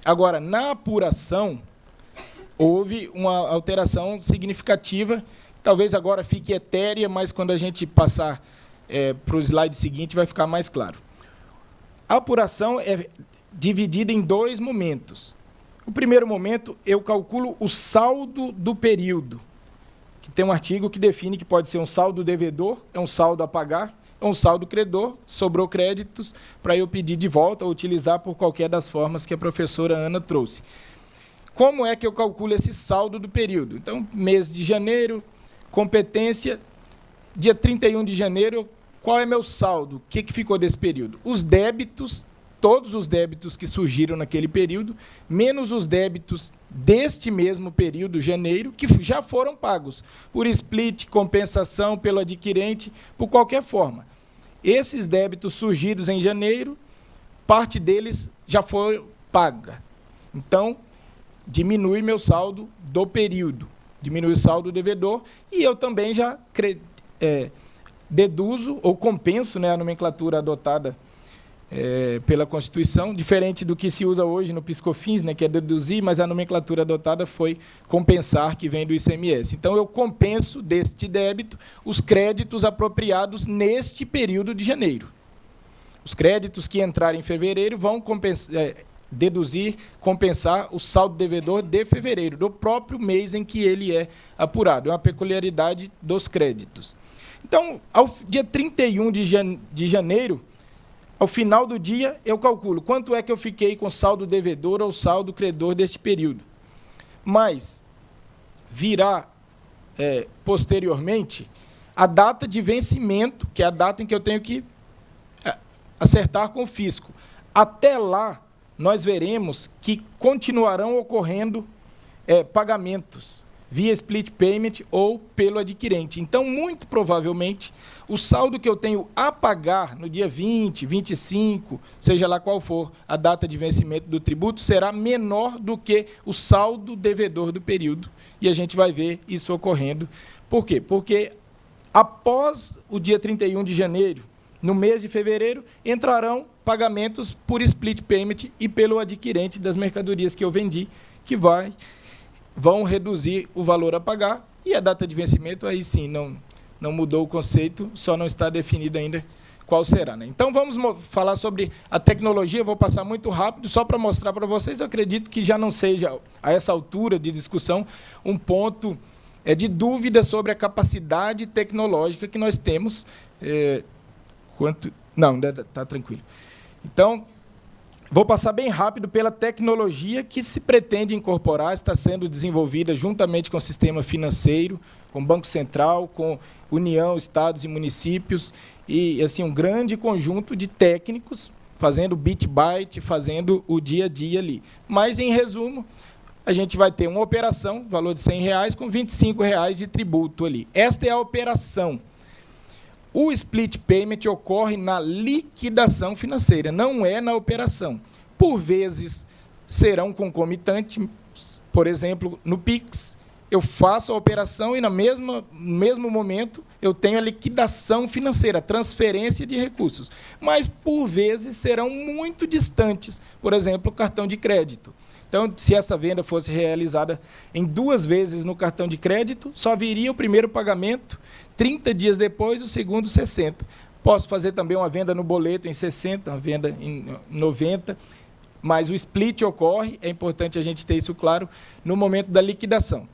S3: Agora, na apuração, houve uma alteração significativa, talvez agora fique etérea, mas quando a gente passar para o slide seguinte vai ficar mais claro. A apuração é dividida em dois momentos. O primeiro momento, eu calculo o saldo do período, que tem um artigo que define que pode ser um saldo devedor, é um saldo a pagar, é um saldo credor, sobrou créditos para eu pedir de volta ou utilizar por qualquer das formas que a professora Ana trouxe. Como é que eu calculo esse saldo do período? Então, mês de janeiro, competência, dia 31 de janeiro, qual é meu saldo? O que ficou desse período? Os débitos, todos os débitos que surgiram naquele período, menos os débitos deste mesmo período, janeiro, que já foram pagos por split, compensação, pelo adquirente, por qualquer forma. Esses débitos surgidos em janeiro, parte deles já foi paga. Então, diminui meu saldo do período, diminui o saldo devedor, e eu também já deduzo ou compenso, né, a nomenclatura adotada pela Constituição, diferente do que se usa hoje no PiscoFins, né, que é deduzir, mas a nomenclatura adotada foi compensar, que vem do ICMS. Então, eu compenso deste débito os créditos apropriados neste período de janeiro. Os créditos que entrarem em fevereiro vão compensar o saldo devedor de fevereiro, do próprio mês em que ele é apurado. É uma peculiaridade dos créditos. Então, ao dia 31 de janeiro, ao final do dia, eu calculo quanto é que eu fiquei com saldo devedor ou saldo credor deste período. Mas virá, posteriormente, a data de vencimento, que é a data em que eu tenho que acertar com o fisco. Até lá, nós veremos que continuarão ocorrendo pagamentos via split payment ou pelo adquirente. Então, muito provavelmente, o saldo que eu tenho a pagar no dia 20, 25, seja lá qual for a data de vencimento do tributo, será menor do que o saldo devedor do período. E a gente vai ver isso ocorrendo. Por quê? Porque após o dia 31 de janeiro, no mês de fevereiro, entrarão pagamentos por split payment e pelo adquirente das mercadorias que eu vendi, que vão reduzir o valor a pagar, e a data de vencimento, aí sim, não mudou o conceito, só não está definido ainda qual será, né? Então, vamos falar sobre a tecnologia. Vou passar muito rápido, só para mostrar para vocês. Eu acredito que já não seja, a essa altura de discussão, um ponto de dúvida sobre a capacidade tecnológica que nós temos. Não, está tranquilo. Então, vou passar bem rápido pela tecnologia que se pretende incorporar, está sendo desenvolvida juntamente com o sistema financeiro, com o Banco Central, com União, estados e municípios, e assim um grande conjunto de técnicos fazendo bit byte, fazendo o dia a dia ali. Mas, em resumo, a gente vai ter uma operação, valor de R$100, com R$25 de tributo ali. Esta é a operação. O split payment ocorre na liquidação financeira, não é na operação. Por vezes, serão concomitantes, por exemplo, no PIX, eu faço a operação e, no mesmo momento, eu tenho a liquidação financeira, a transferência de recursos. Mas, por vezes, serão muito distantes, por exemplo, o cartão de crédito. Então, se essa venda fosse realizada em 2 vezes no cartão de crédito, só viria o primeiro pagamento 30 dias depois, o segundo 60. Posso fazer também uma venda no boleto em 60, uma venda em 90, mas o split ocorre, é importante a gente ter isso claro, no momento da liquidação.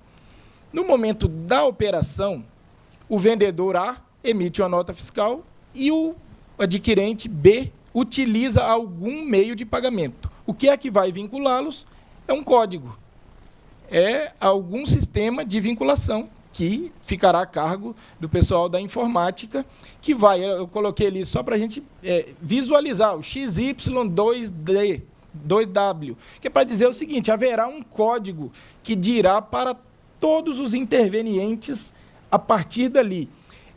S3: No momento da operação, o vendedor A emite uma nota fiscal e o adquirente B utiliza algum meio de pagamento. O que é que vai vinculá-los? É um código. É algum sistema de vinculação que ficará a cargo do pessoal da informática, que vai, eu coloquei ali só para a gente visualizar, o XY2W, que é para dizer o seguinte: haverá um código que dirá para todos os intervenientes, a partir dali,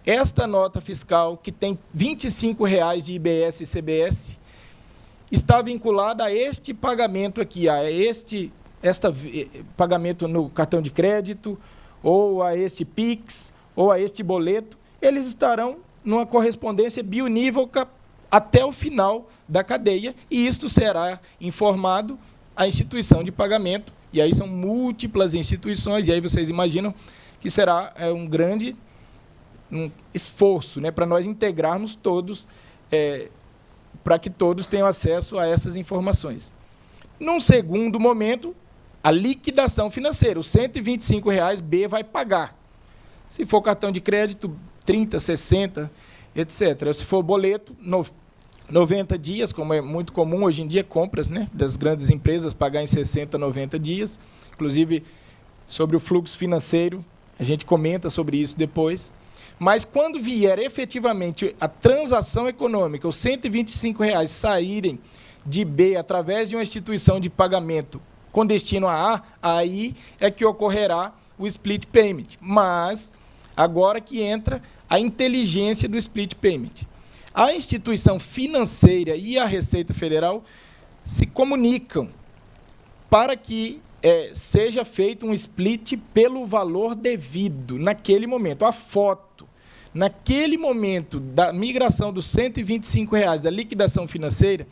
S3: esta nota fiscal, que tem R$25 de IBS e CBS, está vinculada a este pagamento aqui, a este pagamento no cartão de crédito, ou a este PIX, ou a este boleto. Eles estarão numa correspondência biunívoca até o final da cadeia, e isto será informado à instituição de pagamento, e aí são múltiplas instituições, e aí vocês imaginam que será um grande esforço, né, para nós integrarmos todos, para que todos tenham acesso a essas informações. Num segundo momento, a liquidação financeira, os R$125 B vai pagar. Se for cartão de crédito, 30, 60, etc. Se for boleto, 90 dias, como é muito comum hoje em dia, compras, né, das grandes empresas, pagar em 60, 90 dias. Inclusive, sobre o fluxo financeiro, a gente comenta sobre isso depois. Mas, quando vier efetivamente a transação econômica, os R$125 saírem de B através de uma instituição de pagamento com destino a A, aí é que ocorrerá o split payment. Mas, agora que entra a inteligência do split payment. A instituição financeira e a Receita Federal se comunicam para que seja feito um split pelo valor devido, naquele momento. A foto, naquele momento da migração dos R$125 da liquidação financeira,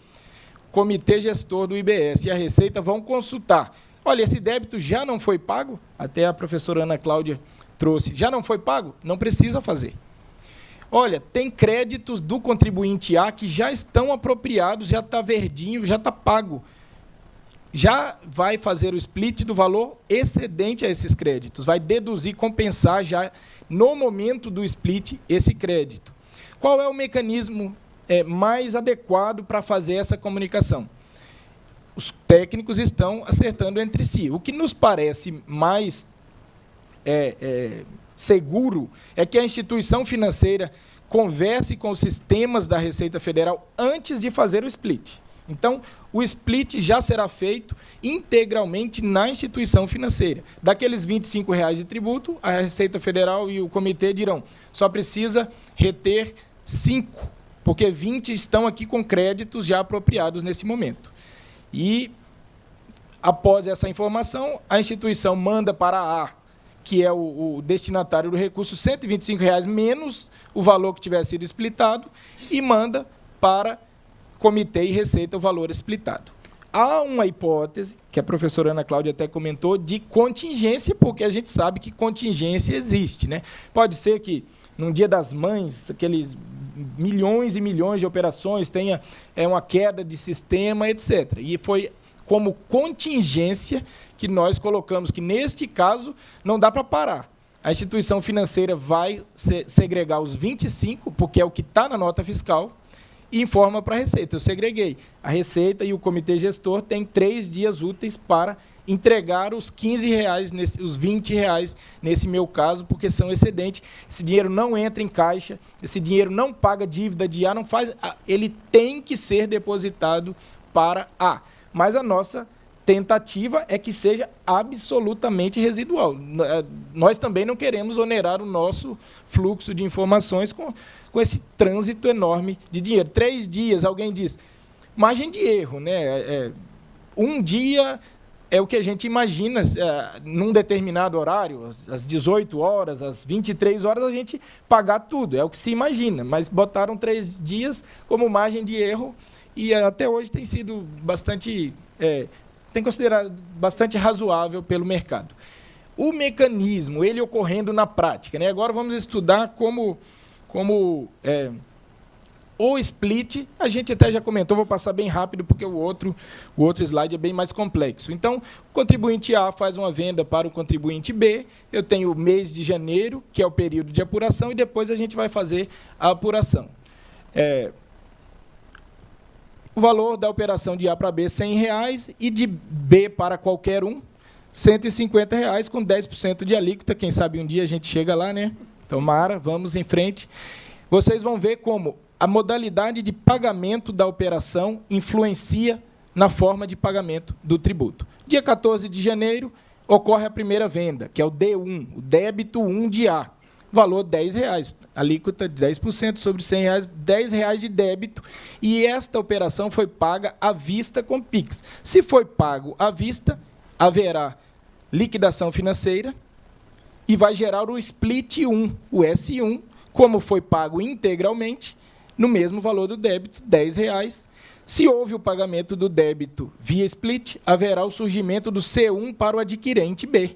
S3: o Comitê Gestor do IBS e a Receita vão consultar. Olha, esse débito já não foi pago? Até a professora Ana Cláudia trouxe. Já não foi pago? Não precisa fazer. Olha, tem créditos do contribuinte A que já estão apropriados, já está verdinho, já está pago. Já vai fazer o split do valor excedente a esses créditos. Vai deduzir, compensar já no momento do split esse crédito. Qual é o mecanismo mais adequado para fazer essa comunicação? Os técnicos estão acertando entre si. O que nos parece mais seguro é que a instituição financeira converse com os sistemas da Receita Federal antes de fazer o split. Então, o split já será feito integralmente na instituição financeira. Daqueles R$25 de tributo, a Receita Federal e o comitê dirão: só precisa reter 5, porque 20 estão aqui com créditos já apropriados nesse momento. E, após essa informação, a instituição manda para A que é o destinatário do recurso, R$ 125,00 menos o valor que tiver sido splitado e manda para Comitê e Receita o valor splitado. Há uma hipótese, que a professora Ana Cláudia até comentou, de contingência, porque a gente sabe que contingência existe, né? Pode ser que, num Dia das Mães, aqueles milhões e milhões de operações, tenha uma queda de sistema, etc. E foi como contingência que nós colocamos que, neste caso, não dá para parar. A instituição financeira vai segregar os 25, porque é o que está na nota fiscal, e informa para a Receita. Eu segreguei. A Receita e o Comitê Gestor têm 3 dias úteis para entregar os R$15, os R$20, nesse meu caso, porque são excedentes. Esse dinheiro não entra em caixa, esse dinheiro não paga dívida de A, não faz, ele tem que ser depositado para A. Mas a nossa tentativa é que seja absolutamente residual. Nós também não queremos onerar o nosso fluxo de informações com esse trânsito enorme de dinheiro. 3 dias, alguém diz, margem de erro, né? Um dia é o que a gente imagina, num determinado horário, às 18 horas, às 23 horas, a gente pagar tudo, é o que se imagina, mas botaram 3 dias como margem de erro e até hoje tem sido bastante, tem considerado bastante razoável pelo mercado. O mecanismo, ele ocorrendo na prática, né? Agora vamos estudar como o split, a gente até já comentou, vou passar bem rápido, porque o outro slide é bem mais complexo. Então, o contribuinte A faz uma venda para o contribuinte B, eu tenho o mês de janeiro, que é o período de apuração, e depois a gente vai fazer a apuração. O valor da operação de A para B, R$100, e de B para qualquer um, R$150, com 10% de alíquota. Quem sabe um dia a gente chega lá, né? Tomara, vamos em frente. Vocês vão ver como a modalidade de pagamento da operação influencia na forma de pagamento do tributo. Dia 14 de janeiro, ocorre a primeira venda, que é o D1, o débito 1 de A. Valor R$10, alíquota de 10% sobre R$100, R$10 de débito, e esta operação foi paga à vista com PIX. Se foi pago à vista, haverá liquidação financeira e vai gerar o split 1, o S1, como foi pago integralmente, no mesmo valor do débito, R$10. Se houve o pagamento do débito via split, haverá o surgimento do C1 para o adquirente B.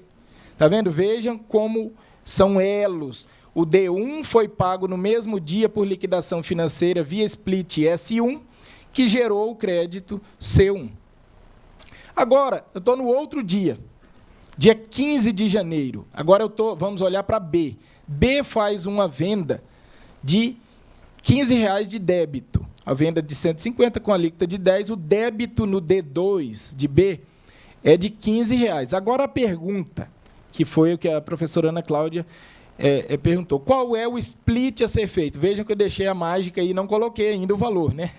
S3: Está vendo? Vejam como são elos. O D1 foi pago no mesmo dia por liquidação financeira via split S1, que gerou o crédito C1. Agora, eu estou no outro dia, dia 15 de janeiro. Agora vamos olhar para B. B faz uma venda de R$15 de débito. A venda de 150 com alíquota de 10, o débito no D2 de B é de R$15. Agora a pergunta, que foi o que a professora Ana Cláudia perguntou, qual é o split a ser feito? Vejam que eu deixei a mágica e não coloquei ainda o valor, né?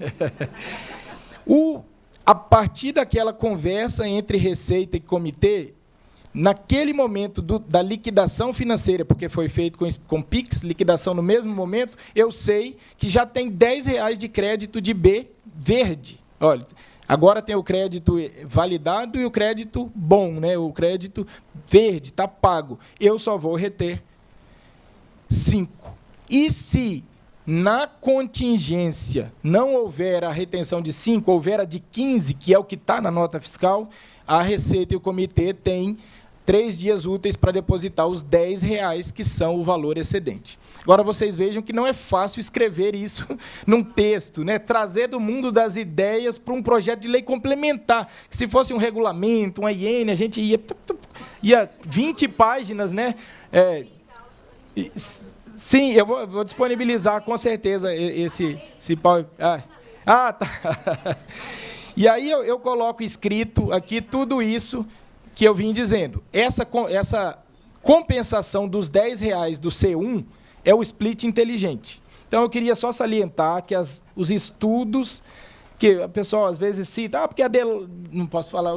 S3: A partir daquela conversa entre Receita e Comitê, naquele momento da liquidação financeira, porque foi feito com PIX, liquidação no mesmo momento, eu sei que já tem R$10 de crédito de B verde. Olha, agora tem o crédito validado e o crédito bom, né? O crédito verde, está pago. Eu só vou reter 5. E se na contingência não houver a retenção de 5, houver a de 15, que é o que está na nota fiscal, a Receita e o Comitê têm 3 dias úteis para depositar os R$10, que são o valor excedente. Agora, vocês vejam que não é fácil escrever isso num texto, né? Trazer do mundo das ideias para um projeto de lei complementar. Que se fosse um regulamento, uma IN, a gente ia 20 páginas, né? Sim, eu vou disponibilizar, com certeza, esse tá. E aí eu coloco escrito aqui tudo isso que eu vim dizendo. Essa compensação dos R$10 do C1 é o split inteligente. Então, eu queria só salientar que os estudos, que o pessoal às vezes cita, porque não posso falar,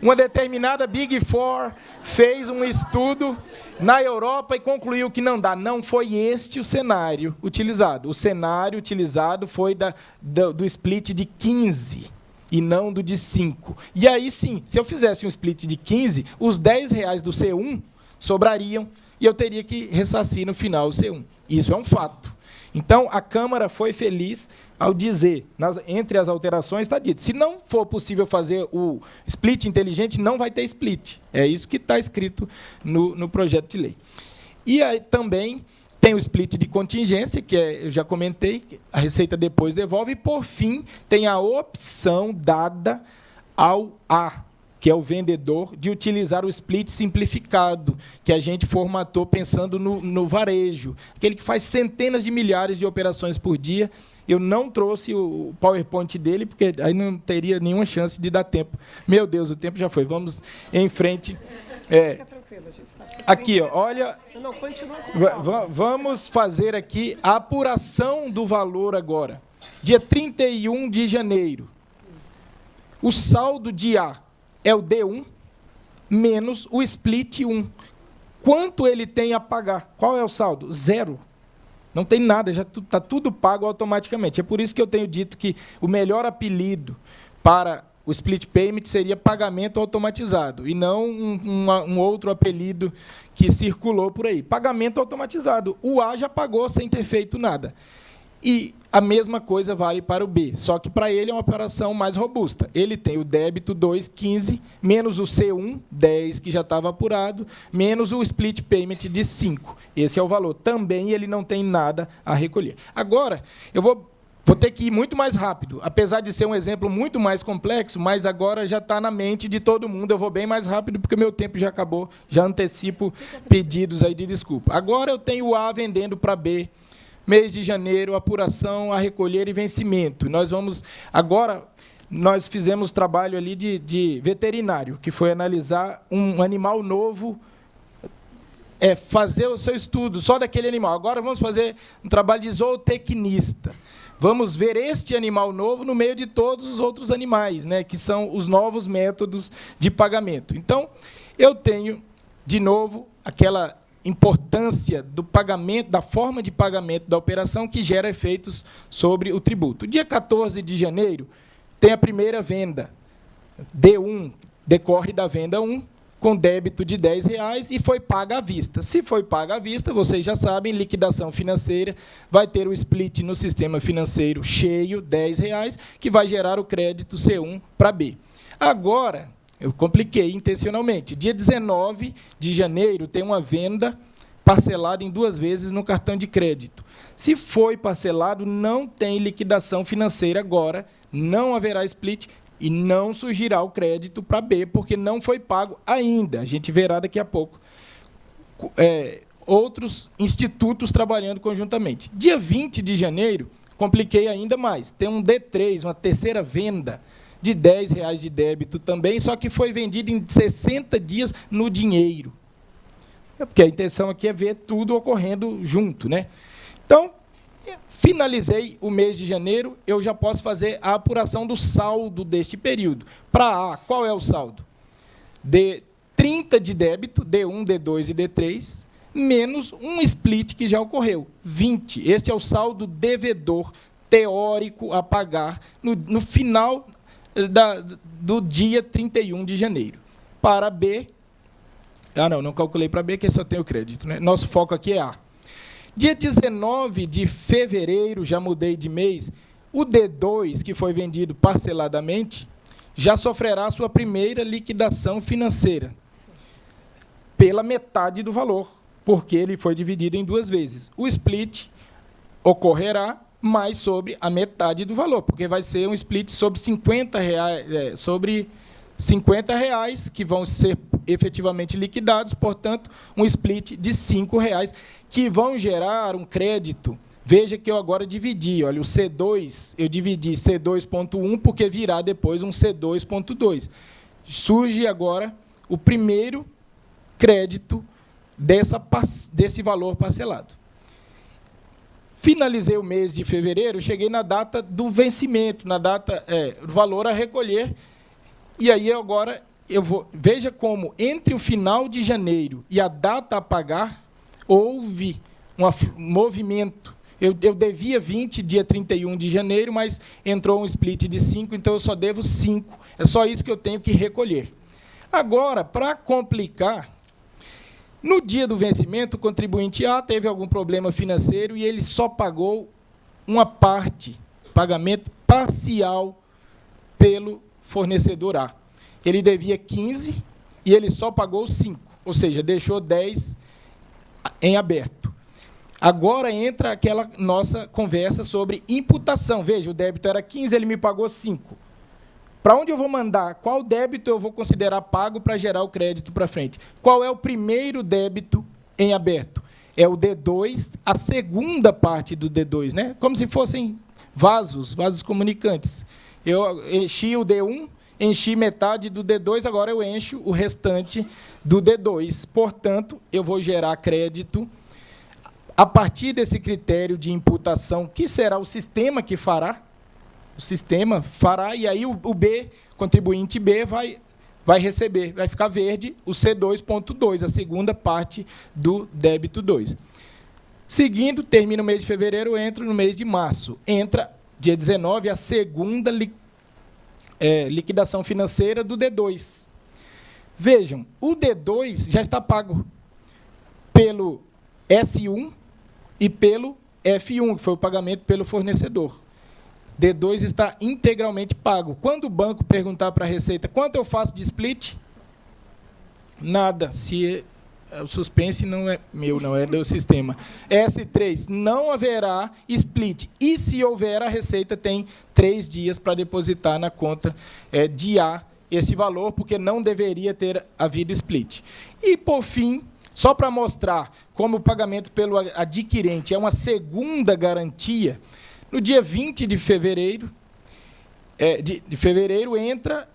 S3: uma determinada Big Four fez um estudo na Europa e concluiu que não dá. Não foi este o cenário utilizado. O cenário utilizado foi do split de 15 e não do de 5. E aí, sim, se eu fizesse um split de 15, os R$10 do C1 sobrariam, e eu teria que ressarcir no final o C1. Isso é um fato. Então, a Câmara foi feliz ao dizer, entre as alterações está dito, se não for possível fazer o split inteligente, não vai ter split. É isso que está escrito no projeto de lei. E aí também tem o split de contingência, que eu já comentei, a Receita depois devolve, e, por fim, tem a opção dada ao A, que é o vendedor, de utilizar o split simplificado, que a gente formatou pensando no varejo, aquele que faz centenas de milhares de operações por dia. Eu não trouxe o PowerPoint dele, porque aí não teria nenhuma chance de dar tempo. Meu Deus, o tempo já foi. Vamos em frente.
S1: Fica tranquilo, a gente está super
S3: Aqui, ó, olha...
S1: Não, continua com calma.
S3: Vamos fazer aqui a apuração do valor agora. Dia 31 de janeiro. O saldo de A é o D1 menos o split 1. Quanto ele tem a pagar? Qual é o saldo? 0. Não tem nada, já está tudo pago automaticamente. É por isso que eu tenho dito que o melhor apelido para o split payment seria pagamento automatizado, e não um outro apelido que circulou por aí. Pagamento automatizado. O A já pagou sem ter feito nada. E a mesma coisa vale para o B, só que para ele é uma operação mais robusta. Ele tem o débito 2,15, menos o C1, 10, que já estava apurado, menos o split payment de 5. Esse é o valor. Também ele não tem nada a recolher. Agora, eu vou ter que ir muito mais rápido, apesar de ser um exemplo muito mais complexo, mas agora já está na mente de todo mundo. Eu vou bem mais rápido, porque meu tempo já acabou, já antecipo pedidos aí de desculpa. Agora eu tenho o A vendendo para B, mês de janeiro, apuração, a recolher e vencimento. Nós fizemos trabalho ali de veterinário, que foi analisar um animal novo, fazer o seu estudo só daquele animal. Agora vamos fazer um trabalho de zootecnista. Vamos ver este animal novo no meio de todos os outros animais, né, que são os novos métodos de pagamento. Então, eu tenho, de novo, aquela importância do pagamento, da forma de pagamento da operação, que gera efeitos sobre o tributo. Dia 14 de janeiro, tem a primeira venda. D1 decorre da venda 1, com débito de R$10, e foi paga à vista. Se foi paga à vista, vocês já sabem, liquidação financeira, vai ter o split no sistema financeiro cheio, R$10, que vai gerar o crédito C1 para B. Agora, eu compliquei intencionalmente. Dia 19 de janeiro tem uma venda parcelada em 2 vezes no cartão de crédito. Se foi parcelado, não tem liquidação financeira agora, não haverá split e não surgirá o crédito para B, porque não foi pago ainda. A gente verá daqui a pouco outros institutos trabalhando conjuntamente. Dia 20 de janeiro, compliquei ainda mais. Tem um D3, uma terceira venda, de R$10 de débito também, só que foi vendido em 60 dias no dinheiro. Porque a intenção aqui é ver tudo ocorrendo junto, né? Então, finalizei o mês de janeiro, eu já posso fazer a apuração do saldo deste período. Para A, qual é o saldo? 30 de débito, D1, D2 e D3, menos um split que já ocorreu, 20. Este é o saldo devedor teórico a pagar no final do dia 31 de janeiro. Para B... não calculei para B, que só tem o crédito, né? Nosso foco aqui é A. Dia 19 de fevereiro, já mudei de mês, o D2, que foi vendido parceladamente, já sofrerá sua primeira liquidação financeira, pela metade do valor, porque ele foi dividido em 2 vezes. O split ocorrerá mais sobre a metade do valor, porque vai ser um split sobre R$50, sobre R$50 que vão ser efetivamente liquidados, portanto, um split de R$5, que vão gerar um crédito. Veja que eu agora dividi, olha, o C2, eu dividi C2.1, porque virá depois um C2.2. Surge agora o primeiro crédito desse valor parcelado. Finalizei o mês de fevereiro, cheguei na data do vencimento, na data do valor a recolher, e aí agora veja como entre o final de janeiro e a data a pagar houve um movimento. Eu devia 20 dia 31 de janeiro, mas entrou um split de 5, então eu só devo 5. É só isso que eu tenho que recolher. Agora, para complicar, No dia do vencimento, o contribuinte A teve algum problema financeiro e ele só pagou uma parte, pagamento parcial pelo fornecedor A. Ele devia 15 e ele só pagou 5, ou seja, deixou 10 em aberto. Agora entra aquela nossa conversa sobre imputação. Veja, o débito era 15, ele me pagou 5. Para onde eu vou mandar? Qual débito eu vou considerar pago para gerar o crédito para frente? Qual é o primeiro débito em aberto? É o D2, a segunda parte do D2, né? Como se fossem vasos comunicantes. Eu enchi o D1, enchi metade do D2, agora eu encho o restante do D2. Portanto, eu vou gerar crédito a partir desse critério de imputação, que será o sistema que fará. O sistema fará, e aí o B, contribuinte B, vai receber, vai ficar verde o C2.2, a segunda parte do débito 2. Seguindo, termina o mês de fevereiro, entra no mês de março. Entra, dia 19, a segunda liquidação financeira do D2. Vejam, o D2 já está pago pelo S1 e pelo F1, que foi o pagamento pelo fornecedor. D2 está integralmente pago. Quando o banco perguntar para a Receita quanto eu faço de split, nada. Se o suspense não é meu, não é do sistema. S3, não haverá split. E se houver, a Receita tem 3 dias para depositar na conta de A esse valor, porque não deveria ter havido split. E, por fim, só para mostrar como o pagamento pelo adquirente é uma segunda garantia, no dia 20 de fevereiro, entra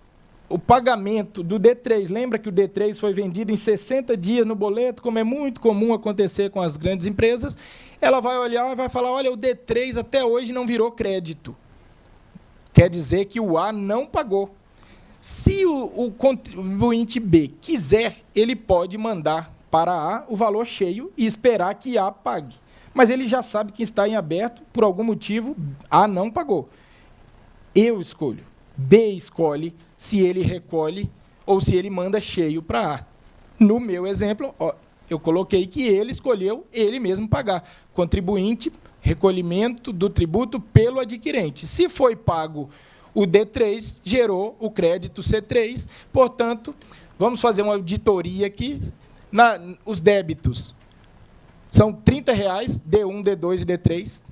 S3: o pagamento do D3. Lembra que o D3 foi vendido em 60 dias no boleto, como é muito comum acontecer com as grandes empresas? Ela vai olhar e vai falar, olha, o D3 até hoje não virou crédito. Quer dizer que o A não pagou. Se o contribuinte B quiser, ele pode mandar para A o valor cheio e esperar que A pague. Mas ele já sabe que está em aberto, por algum motivo, A não pagou. Eu escolho. B escolhe se ele recolhe ou se ele manda cheio para A. No meu exemplo, eu coloquei que ele escolheu ele mesmo pagar. Contribuinte, recolhimento do tributo pelo adquirente. Se foi pago o D3, gerou o crédito C3. Portanto, vamos fazer uma auditoria aqui. Os débitos são R$30, D1, D2 e D3.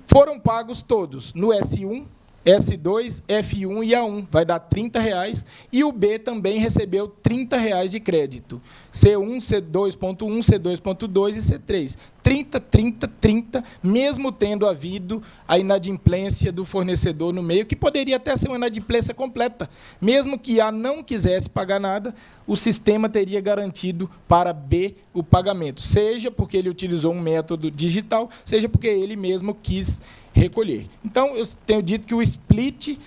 S3: Foram pagos todos no S1, S2, F1 e A1. Vai dar R$30. E o B também recebeu R$30 de crédito. C1, C2.1, C2.2 e C3. 30, 30, 30, mesmo tendo havido a inadimplência do fornecedor no meio, que poderia até ser uma inadimplência completa. Mesmo que A não quisesse pagar nada, o sistema teria garantido para B o pagamento, seja porque ele utilizou um método digital, seja porque ele mesmo quis recolher. Então, eu tenho dito que o split,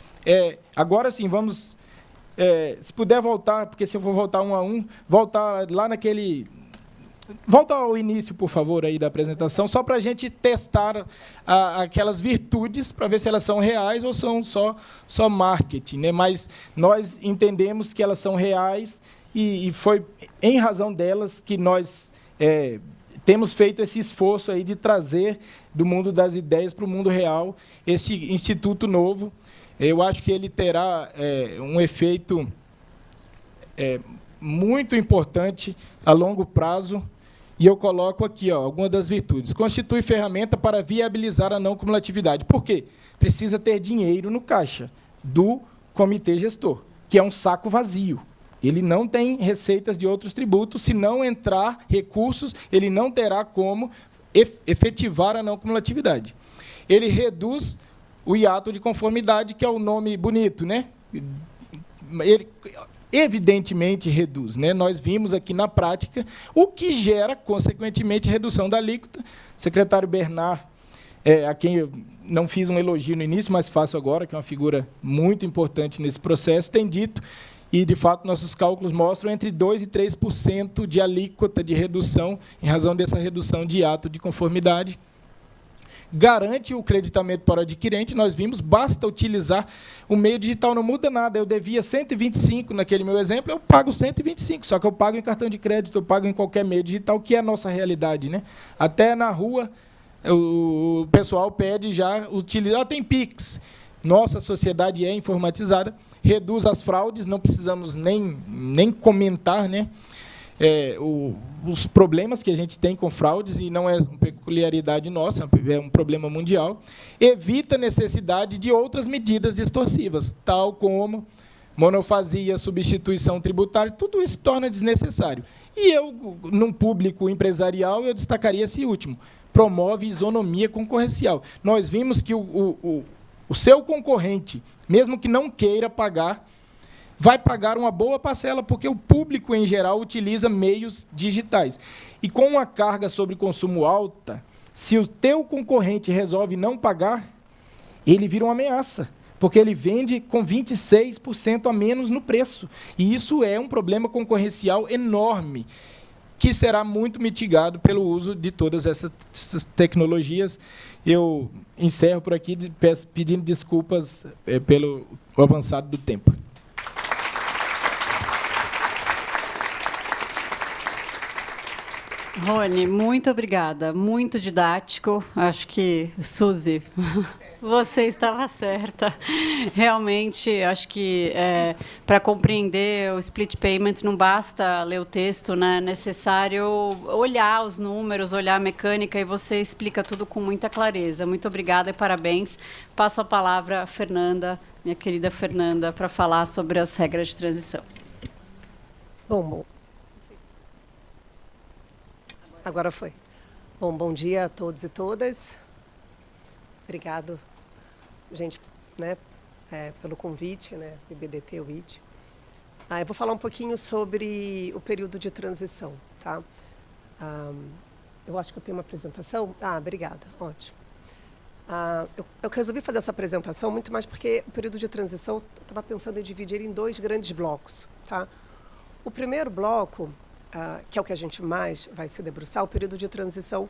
S3: agora sim, vamos, se puder voltar, porque se eu for voltar um a um, voltar lá naquele... Volta ao início, por favor, aí da apresentação, só para a gente testar aquelas virtudes, para ver se elas são reais ou são só marketing, né? Mas nós entendemos que elas são reais e foi em razão delas que nós temos feito esse esforço aí de trazer do mundo das ideias para o mundo real esse instituto novo. Eu acho que ele terá um efeito muito importante a longo prazo. E eu coloco aqui algumas das virtudes. Constitui ferramenta para viabilizar a não cumulatividade. Por quê? Precisa ter dinheiro no caixa do comitê gestor, que é um saco vazio. Ele não tem receitas de outros tributos. Se não entrar recursos, ele não terá como efetivar a não cumulatividade. Ele reduz o hiato de conformidade, que é o nome bonito, né? Ele evidentemente reduz, né? Nós vimos aqui na prática, o que gera, consequentemente, redução da alíquota. O secretário Bernard, a quem eu não fiz um elogio no início, mas faço agora, que é uma figura muito importante nesse processo, tem dito, e, de fato, nossos cálculos mostram entre 2% e 3% de alíquota de redução, em razão dessa redução de hiato de conformidade. garante o creditamento para o adquirente. Nós vimos, basta utilizar o meio digital, não muda nada. Eu devia 125 naquele meu exemplo, eu pago 125, só que eu pago em cartão de crédito, eu pago em qualquer meio digital, que é a nossa realidade, né? Até na rua, o pessoal pede já, utilizar, tem Pix. Nossa sociedade é informatizada, reduz as fraudes, não precisamos nem comentar, né? Os problemas que a gente tem com fraudes, e não é uma peculiaridade nossa, é um problema mundial, evita a necessidade de outras medidas distorcivas, tal como monofasia, substituição tributária, tudo isso torna desnecessário. E eu, num público empresarial, eu destacaria esse último, promove isonomia concorrencial. Nós vimos que o seu concorrente, mesmo que não queira pagar, vai pagar uma boa parcela, porque o público, em geral, utiliza meios digitais. E com uma carga sobre consumo alta, se o teu concorrente resolve não pagar, ele vira uma ameaça, porque ele vende com 26% a menos no preço. E isso é um problema concorrencial enorme, que será muito mitigado pelo uso de todas essas tecnologias. Eu encerro por aqui pedindo desculpas pelo avançado do tempo.
S4: Rony, muito obrigada, muito didático. Acho que, Suzy, você estava certa. Realmente, acho que para compreender o split payment não basta ler o texto, né? É necessário olhar os números, olhar a mecânica, e você explica tudo com muita clareza. Muito obrigada e parabéns. Passo a palavra à Fernanda, minha querida Fernanda, para falar sobre as regras de transição.
S1: Bom. Agora foi. Bom dia a todos e todas. Obrigado, gente, né, pelo convite, né, IBDT, o IT. Eu vou falar um pouquinho sobre o período de transição, tá? Eu acho que eu tenho uma apresentação. Obrigada, ótimo. Eu resolvi fazer essa apresentação muito mais porque o período de transição, eu estava pensando em dividir em 2 grandes blocos, tá? O primeiro bloco, que é o que a gente mais vai se debruçar, o período de transição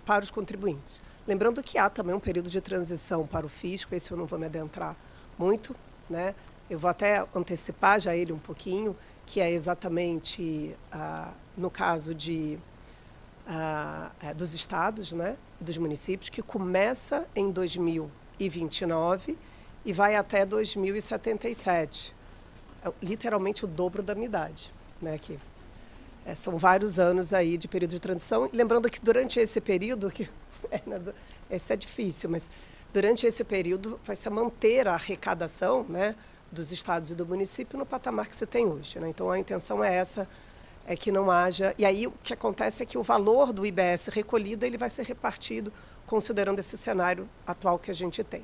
S1: para os contribuintes. Lembrando que há também um período de transição para o fisco, esse eu não vou me adentrar muito, né? Eu vou até antecipar já ele um pouquinho, que é exatamente no caso dos estados, né, e dos municípios, que começa em 2029 e vai até 2077. Literalmente o dobro da minha idade, né, que são vários anos aí de período de transição. Lembrando que durante esse período, esse é difícil, mas durante esse período vai se manter a arrecadação, né, dos estados e do município no patamar que se tem hoje, né? Então, a intenção é essa, é que não haja... E aí, o que acontece é que o valor do IBS recolhido ele vai ser repartido considerando esse cenário atual que a gente tem.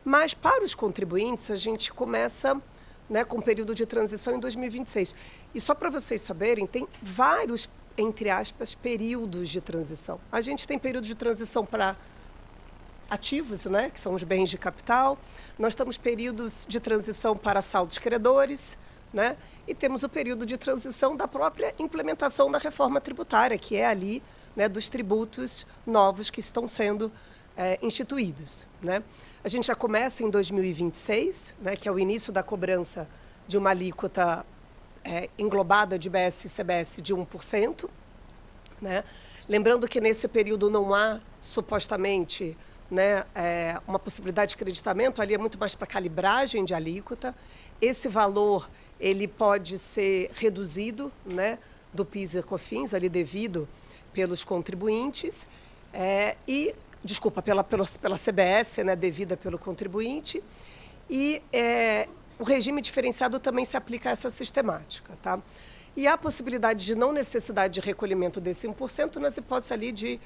S1: Mas, para os contribuintes, a gente começa... né, com o período de transição em 2026. E só para vocês saberem, tem vários, entre aspas, períodos de transição. A gente tem período de transição para ativos, né, que são os bens de capital. Nós temos períodos de transição para saldos credores, né, e temos o período de transição da própria implementação da reforma tributária, que é ali, né, dos tributos novos que estão sendo instituídos, né. A gente já começa em 2026, né, que é o início da cobrança de uma alíquota englobada de IBS e CBS de 1%. Né? Lembrando que nesse período não há, supostamente, né, uma possibilidade de creditamento, ali é muito mais para calibragem de alíquota. Esse valor ele pode ser reduzido, né, do PIS e COFINS, ali devido pelos contribuintes, pela CBS, né, devida pelo contribuinte, e o regime diferenciado também se aplica a essa sistemática. Tá? E há a possibilidade de não necessidade de recolhimento desse 1% nas hipóteses ali de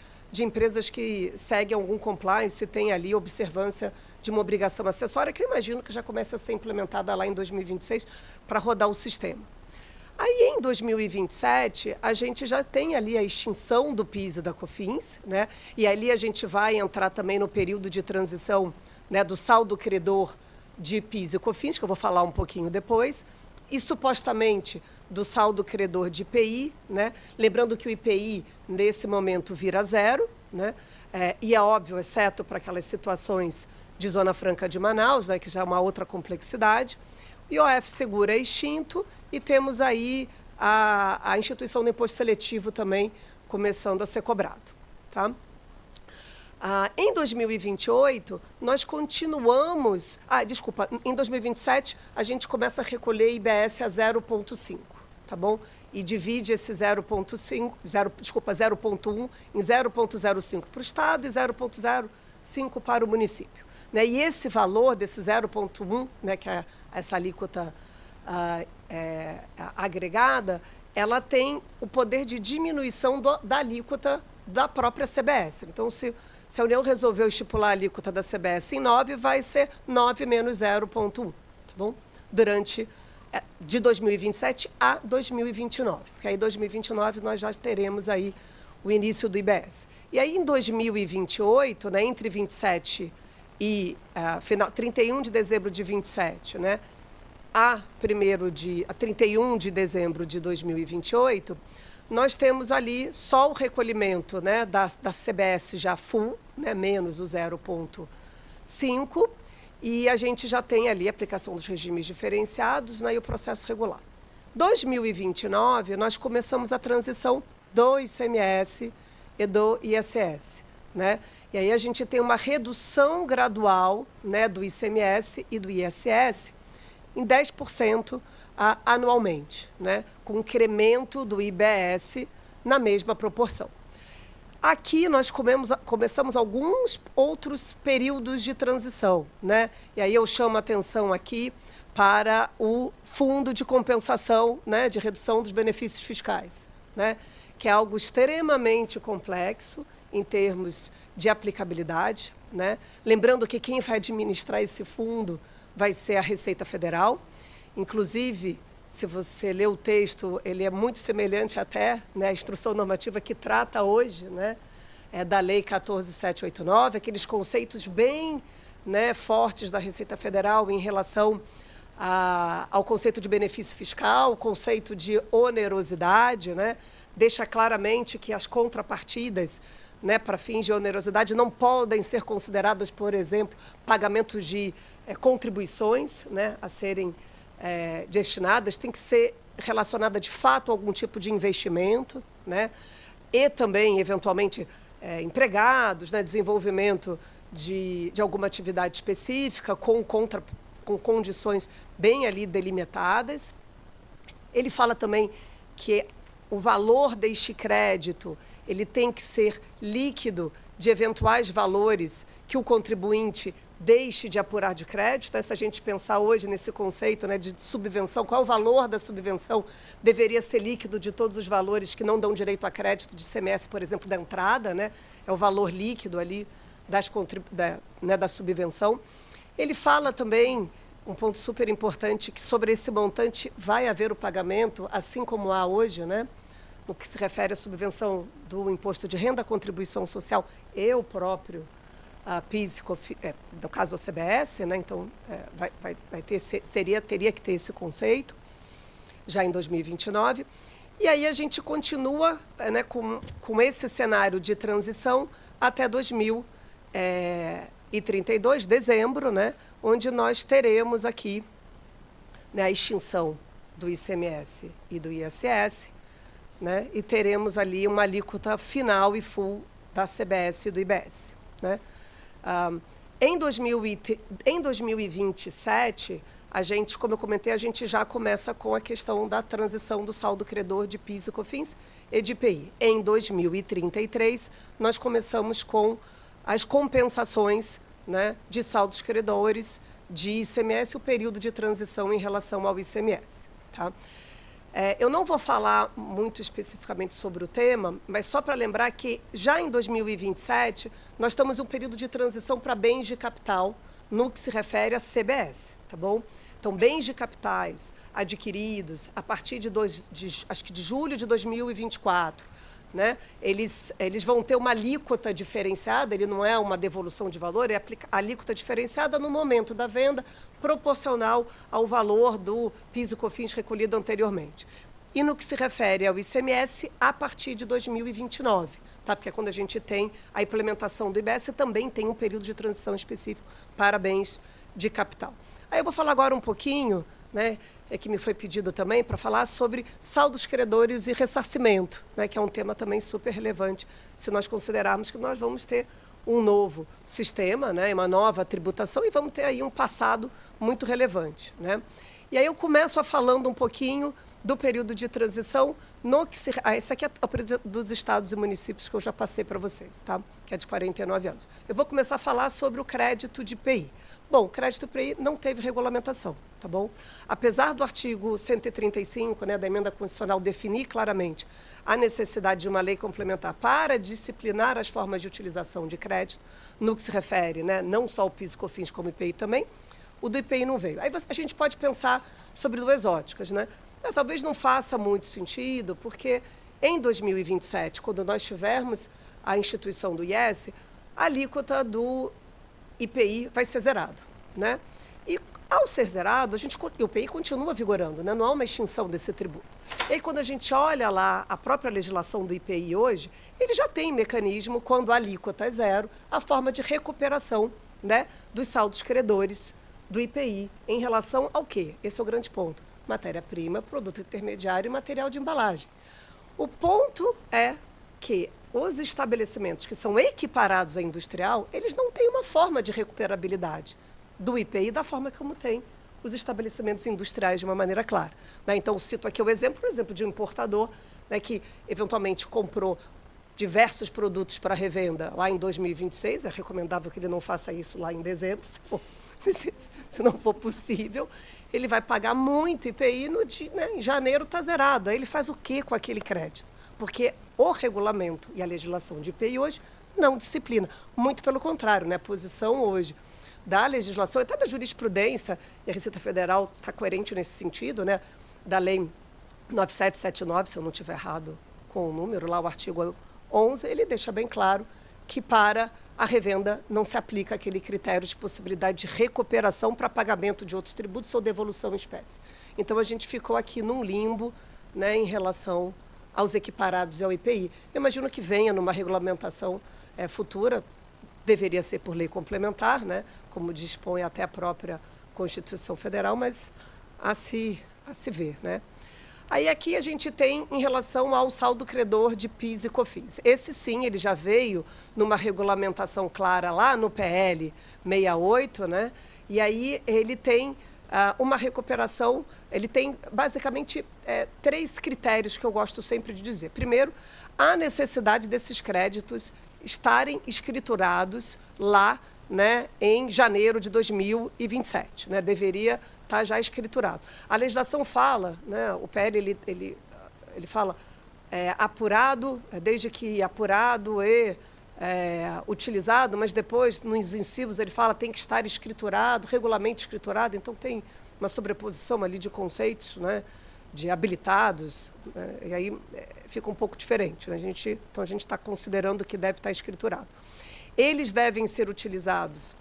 S1: empresas que seguem algum compliance, tem ali observância de uma obrigação acessória, que eu imagino que já começa a ser implementada lá em 2026 para rodar o sistema. Aí, em 2027, a gente já tem ali a extinção do PIS e da COFINS, né? E ali a gente vai entrar também no período de transição, né, do saldo credor de PIS e COFINS, que eu vou falar um pouquinho depois, e supostamente do saldo credor de IPI, né? Lembrando que o IPI, nesse momento, vira 0, né? E é óbvio, exceto para aquelas situações de Zona Franca de Manaus, né, que já é uma outra complexidade. O IOF Seguro é extinto e temos aí a instituição do imposto seletivo também começando a ser cobrado. Tá? Em 2028, nós continuamos... em 2027, a gente começa a recolher IBS a 0,5, tá bom? E divide esse 0,1 em 0,05 para o Estado e 0,05 para o município. Né? E esse valor desse 0,1, né, que é essa alíquota agregada, ela tem o poder de diminuição da alíquota da própria CBS. Então, se a União resolveu estipular a alíquota da CBS em 9, vai ser 9 menos 0,1, tá bom? Durante de 2027 a 2029, porque aí em 2029 nós já teremos aí o início do IBS. E aí em 2028, né, entre 27 e 31 de dezembro de 27, né, a 31 de dezembro de 2028, nós temos ali só o recolhimento, né, da CBS já full, né, menos o 0,5, e a gente já tem ali a aplicação dos regimes diferenciados, né, e o processo regular. 2029, nós começamos a transição do ICMS e do ISS. Né? E aí a gente tem uma redução gradual, né, do ICMS e do ISS em 10% anualmente, né, com incremento do IBS na mesma proporção. Aqui nós começamos alguns outros períodos de transição, né? E aí eu chamo a atenção aqui para o Fundo de Compensação, né, de Redução dos Benefícios Fiscais, né, que é algo extremamente complexo em termos de aplicabilidade, né? Lembrando que quem vai administrar esse fundo vai ser a Receita Federal. Inclusive, se você ler o texto, ele é muito semelhante até, né, à instrução normativa que trata hoje, né, da Lei 14.789, aqueles conceitos bem, né, fortes da Receita Federal em relação ao conceito de benefício fiscal, o conceito de onerosidade, né, deixa claramente que as contrapartidas, né, para fins de onerosidade não podem ser consideradas, por exemplo, pagamentos de contribuições, né, a serem destinadas, tem que ser relacionada de fato a algum tipo de investimento, né, e também, eventualmente, empregados, né, desenvolvimento de alguma atividade específica com condições bem ali delimitadas. Ele fala também que o valor deste crédito ele tem que ser líquido de eventuais valores que o contribuinte deixe de apurar de crédito. Se a gente pensar hoje nesse conceito, né, de subvenção, qual é o valor da subvenção, deveria ser líquido de todos os valores que não dão direito a crédito de ICMS, por exemplo, da entrada, né, é o valor líquido ali da subvenção. Ele fala também, um ponto super importante, que sobre esse montante vai haver o pagamento, assim como há hoje, né, no que se refere à subvenção do imposto de renda, contribuição social e o próprio PIS, no caso a CBS, né? Então teria que ter esse conceito já em 2029. E aí a gente continua, né, com esse cenário de transição até 2032, dezembro, né, onde nós teremos aqui, né, a extinção do ICMS e do ISS, né, e teremos ali uma alíquota final e full da CBS e do IBS. Né? Em 2027, a gente, como eu comentei, a gente já começa com a questão da transição do saldo credor de PIS e COFINS e de IPI. Em 2033, nós começamos com as compensações, né, de saldos credores de ICMS, o período de transição em relação ao ICMS. Tá? Eu não vou falar muito especificamente sobre o tema, mas só para lembrar que já em 2027 nós estamos em um período de transição para bens de capital no que se refere à CBS, tá bom? Então, bens de capitais adquiridos a partir acho que de julho de 2024, né? Eles vão ter uma alíquota diferenciada, ele não é uma devolução de valor, é a alíquota diferenciada no momento da venda, proporcional ao valor do PIS e COFINS recolhido anteriormente. E no que se refere ao ICMS, a partir de 2029, tá? Porque é quando a gente tem a implementação do IBS, também tem um período de transição específico para bens de capital. Aí eu vou falar agora um pouquinho, né, que me foi pedido também, para falar sobre saldos credores e ressarcimento, né, que é um tema também super relevante, se nós considerarmos que nós vamos ter um novo sistema, né, uma nova tributação, e vamos ter aí um passado muito relevante, né? E aí eu começo falando um pouquinho do período de transição, esse aqui é o período dos estados e municípios que eu já passei para vocês, tá? Que é de 49 anos. Eu vou começar a falar sobre o crédito de IPI. Bom, o crédito IPI não teve regulamentação, tá bom? Apesar do artigo 135, né, da emenda constitucional definir claramente a necessidade de uma lei complementar para disciplinar as formas de utilização de crédito, no que se refere, né, não só ao PIS e COFINS como IPI também, o do IPI não veio. Aí a gente pode pensar sobre duas óticas, né? Talvez não faça muito sentido, porque em 2027, quando nós tivermos a instituição do IES, a alíquota do IPI vai ser zerado, né? E ao ser zerado, o IPI continua vigorando, né? Não há uma extinção desse tributo. E aí, quando a gente olha lá a própria legislação do IPI hoje, ele já tem mecanismo, quando a alíquota é zero, a forma de recuperação, né, dos saldos credores do IPI em relação ao quê? Esse é o grande ponto. Matéria-prima, produto intermediário e material de embalagem. O ponto é que os estabelecimentos que são equiparados à industrial, eles não têm uma forma de recuperabilidade do IPI da forma como tem os estabelecimentos industriais de uma maneira clara, né? Então, cito aqui o exemplo de um importador, né, que eventualmente comprou diversos produtos para revenda lá em 2026, é recomendável que ele não faça isso lá em dezembro, se não for possível, ele vai pagar muito IPI em janeiro está zerado. Aí ele faz o quê com aquele crédito? Porque o regulamento e a legislação de IPI hoje não disciplina. Muito pelo contrário, né? A posição hoje da legislação, até da jurisprudência, e a Receita Federal está coerente nesse sentido, né? Da Lei 9779, se eu não estiver errado com o número, lá o artigo 11, ele deixa bem claro que para a revenda não se aplica aquele critério de possibilidade de recuperação para pagamento de outros tributos ou devolução em espécie. Então, a gente ficou aqui num limbo, né, em relação aos equiparados e ao IPI. Eu imagino que venha numa regulamentação futura, deveria ser por lei complementar, né, como dispõe até a própria Constituição Federal, mas a se ver, né? Aí aqui a gente tem em relação ao saldo credor de PIS e COFINS. Esse sim, ele já veio numa regulamentação clara lá no PL 68, né? E aí ele tem uma recuperação, ele tem basicamente 3 critérios que eu gosto sempre de dizer. Primeiro, a necessidade desses créditos estarem escriturados lá, né, em janeiro de 2027, né? Deveria estar já escriturado. A legislação fala, né, o PL ele fala apurado, desde que apurado e utilizado, mas depois, nos incisos, ele fala tem que estar escriturado, regularmente escriturado, então tem uma sobreposição ali de conceitos, né, de habilitados, né, e aí fica um pouco diferente, né? Então, a gente está considerando que deve estar escriturado. Eles devem ser utilizados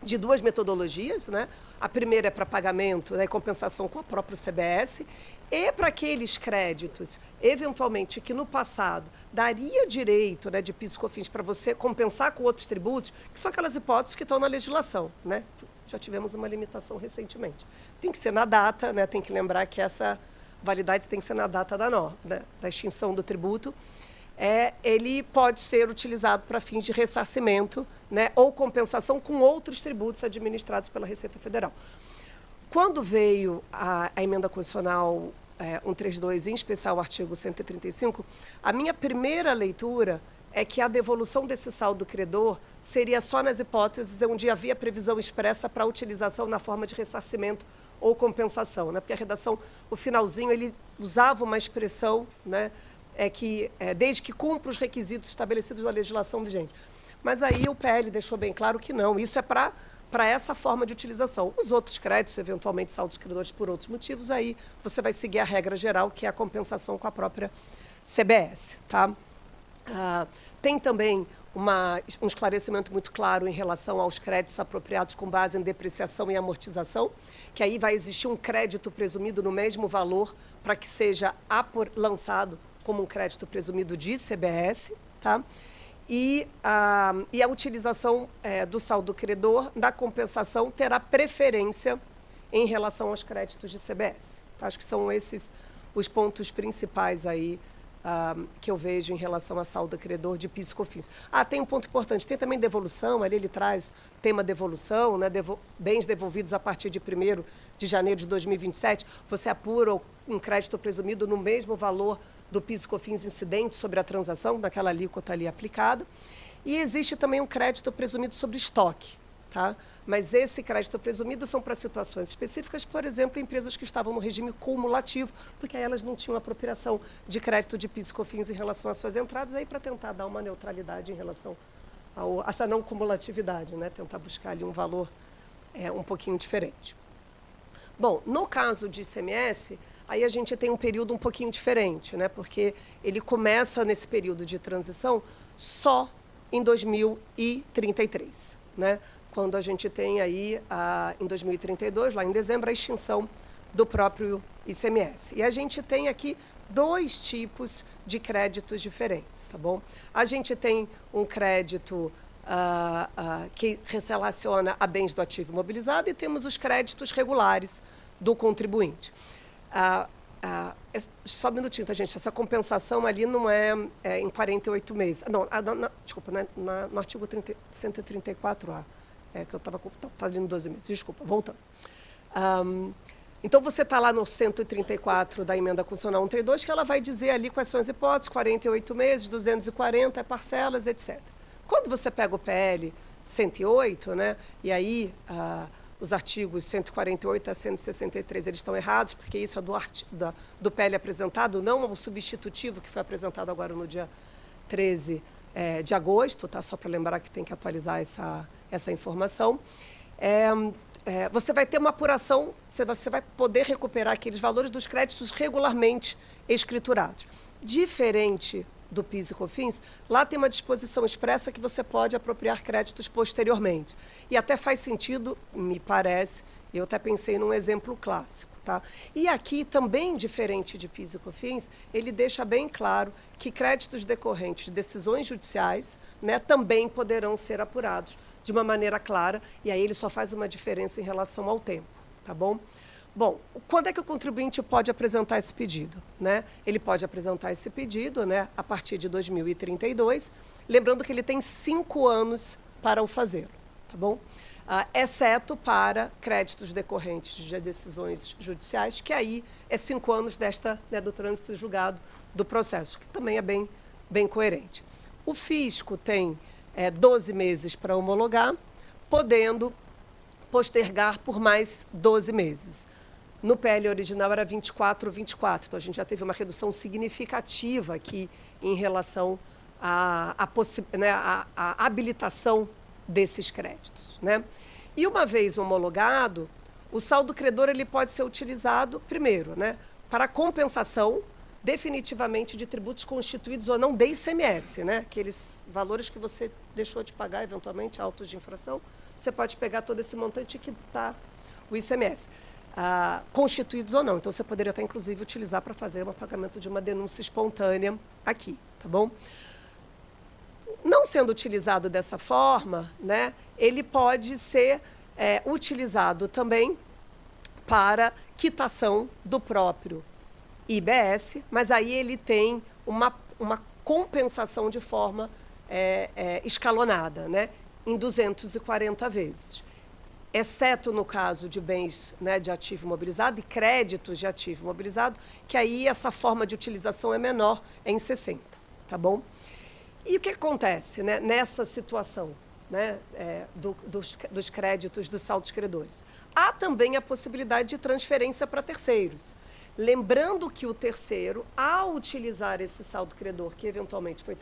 S1: de 2 metodologias, né? A primeira é para pagamento, né, e compensação com a própria CBS, e para aqueles créditos, eventualmente, que no passado daria direito, né, de PIS e COFINS para você compensar com outros tributos, que são aquelas hipóteses que estão na legislação, né? Já tivemos uma limitação recentemente. Tem que ser na data, né? Tem que lembrar que essa validade tem que ser na data da extinção do tributo. Ele pode ser utilizado para fins de ressarcimento, né, ou compensação com outros tributos administrados pela Receita Federal. Quando veio a emenda constitucional 132, em especial o artigo 135, a minha primeira leitura é que a devolução desse saldo credor seria só nas hipóteses onde havia previsão expressa para utilização na forma de ressarcimento ou compensação, né? Porque a redação, o finalzinho, ele usava uma expressão, né, desde que cumpra os requisitos estabelecidos na legislação vigente. Mas aí o PL deixou bem claro que não, isso é para essa forma de utilização. Os outros créditos, eventualmente saldos credores por outros motivos, aí você vai seguir a regra geral, que é a compensação com a própria CBS. Tá? Tem também um esclarecimento muito claro em relação aos créditos apropriados com base em depreciação e amortização, que aí vai existir um crédito presumido no mesmo valor para que seja lançado como um crédito presumido de CBS, tá? E a utilização do saldo credor da compensação terá preferência em relação aos créditos de CBS. Acho que são esses os pontos principais aí que eu vejo em relação a saldo credor de PIS e COFINS. Tem um ponto importante, tem também devolução, ali ele traz tema devolução, né, bens devolvidos a partir de 1º de janeiro de 2027, você apura um crédito presumido no mesmo valor do PIS e COFINS incidente sobre a transação, daquela alíquota ali aplicada. E existe também um crédito presumido sobre estoque, tá? Mas esse crédito presumido são para situações específicas, por exemplo, empresas que estavam no regime cumulativo, porque aí elas não tinham apropriação de crédito de PIS e COFINS em relação às suas entradas, aí para tentar dar uma neutralidade em relação a essa não cumulatividade, né? Tentar buscar ali um valor um pouquinho diferente. Bom, no caso de ICMS, aí a gente tem um período um pouquinho diferente, né? Porque ele começa nesse período de transição só em 2033, né? Quando a gente tem aí, em 2032, lá em dezembro, a extinção do próprio ICMS. E a gente tem aqui 2 tipos de créditos diferentes, tá bom? A gente tem um crédito que se relaciona a bens do ativo imobilizado e temos os créditos regulares do contribuinte. Só um minutinho, tá, gente? Essa compensação ali não é em 48 meses. Não, desculpa, no artigo 134A. Que eu estava... Está ali no 12 meses, desculpa, voltando. Então, você está lá no 134 da emenda constitucional 132, que ela vai dizer ali quais são as hipóteses, 48 meses, 240 parcelas, etc. Quando você pega o PL 108, né, e aí os artigos 148 a 163 eles estão errados, porque isso é do PL apresentado, não o substitutivo que foi apresentado agora no dia 13 de agosto, tá? Só para lembrar que tem que atualizar essa informação. Você vai ter uma apuração, você vai poder recuperar aqueles valores dos créditos regularmente escriturados. Diferente do PIS e COFINS, lá tem uma disposição expressa que você pode apropriar créditos posteriormente. E até faz sentido, me parece, eu até pensei num exemplo clássico. Tá? E aqui, também diferente de PIS e COFINS, ele deixa bem claro que créditos decorrentes de decisões judiciais, né, também poderão ser apurados de uma maneira clara, e aí ele só faz uma diferença em relação ao tempo. Tá bom? Bom, quando é que o contribuinte pode apresentar esse pedido? Né? Ele pode apresentar esse pedido, né, a partir de 2032, lembrando que ele tem 5 anos para o fazer. Tá bom? Exceto para créditos decorrentes de decisões judiciais, que aí é 5 anos do trânsito julgado do processo, que também é bem coerente. O fisco tem 12 meses para homologar, podendo postergar por mais 12 meses. No PL original era 24, então a gente já teve uma redução significativa aqui em relação à habilitação desses créditos, né? E uma vez homologado, o saldo credor ele pode ser utilizado, primeiro, né, para compensação definitivamente de tributos constituídos ou não de ICMS, né? Aqueles valores que você deixou de pagar, eventualmente, autos de infração, você pode pegar todo esse montante que está o ICMS, constituídos ou não. Então, você poderia até, inclusive, utilizar para fazer o pagamento de uma denúncia espontânea aqui, tá bom? Não sendo utilizado dessa forma, né, ele pode ser utilizado também para quitação do próprio IBS, mas aí ele tem uma compensação de forma escalonada, né, em 240 vezes. Exceto no caso de bens, né, de ativo imobilizado e créditos de ativo imobilizado, que aí essa forma de utilização é menor, é em 60, tá bom? E o que acontece, né, nessa situação, né, dos créditos dos saldos credores? Há também a possibilidade de transferência para terceiros. Lembrando que o terceiro, ao utilizar esse saldo credor que eventualmente foi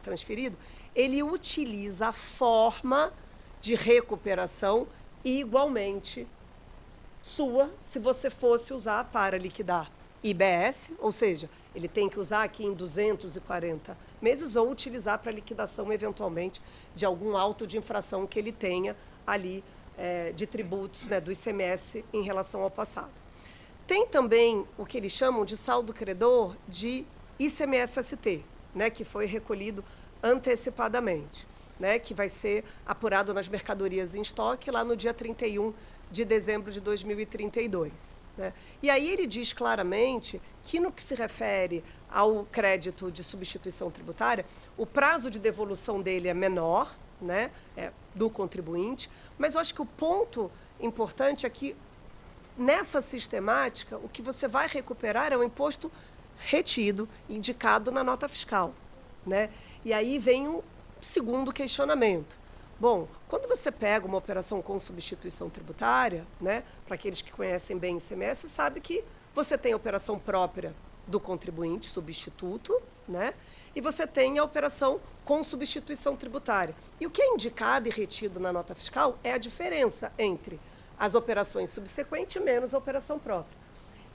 S1: transferido, ele utiliza a forma de recuperação igualmente sua, se você fosse usar para liquidar IBS, ou seja, ele tem que usar aqui em 240 meses ou utilizar para liquidação, eventualmente, de algum auto de infração que ele tenha ali de tributos, né, do ICMS em relação ao passado. Tem também o que eles chamam de saldo credor de ICMS-ST, né, que foi recolhido antecipadamente, né, que vai ser apurado nas mercadorias em estoque lá no dia 31 de dezembro de 2032. Né? E aí ele diz claramente que, no que se refere ao crédito de substituição tributária, o prazo de devolução dele é menor, né, do contribuinte, mas eu acho que o ponto importante é que, nessa sistemática, o que você vai recuperar é o imposto retido, indicado na nota fiscal. Né? E aí vem um segundo questionamento. Bom, quando você pega uma operação com substituição tributária, né, para aqueles que conhecem bem ICMS, sabe que você tem a operação própria do contribuinte, substituto, né, e você tem a operação com substituição tributária. E o que é indicado e retido na nota fiscal é a diferença entre as operações subsequentes menos a operação própria.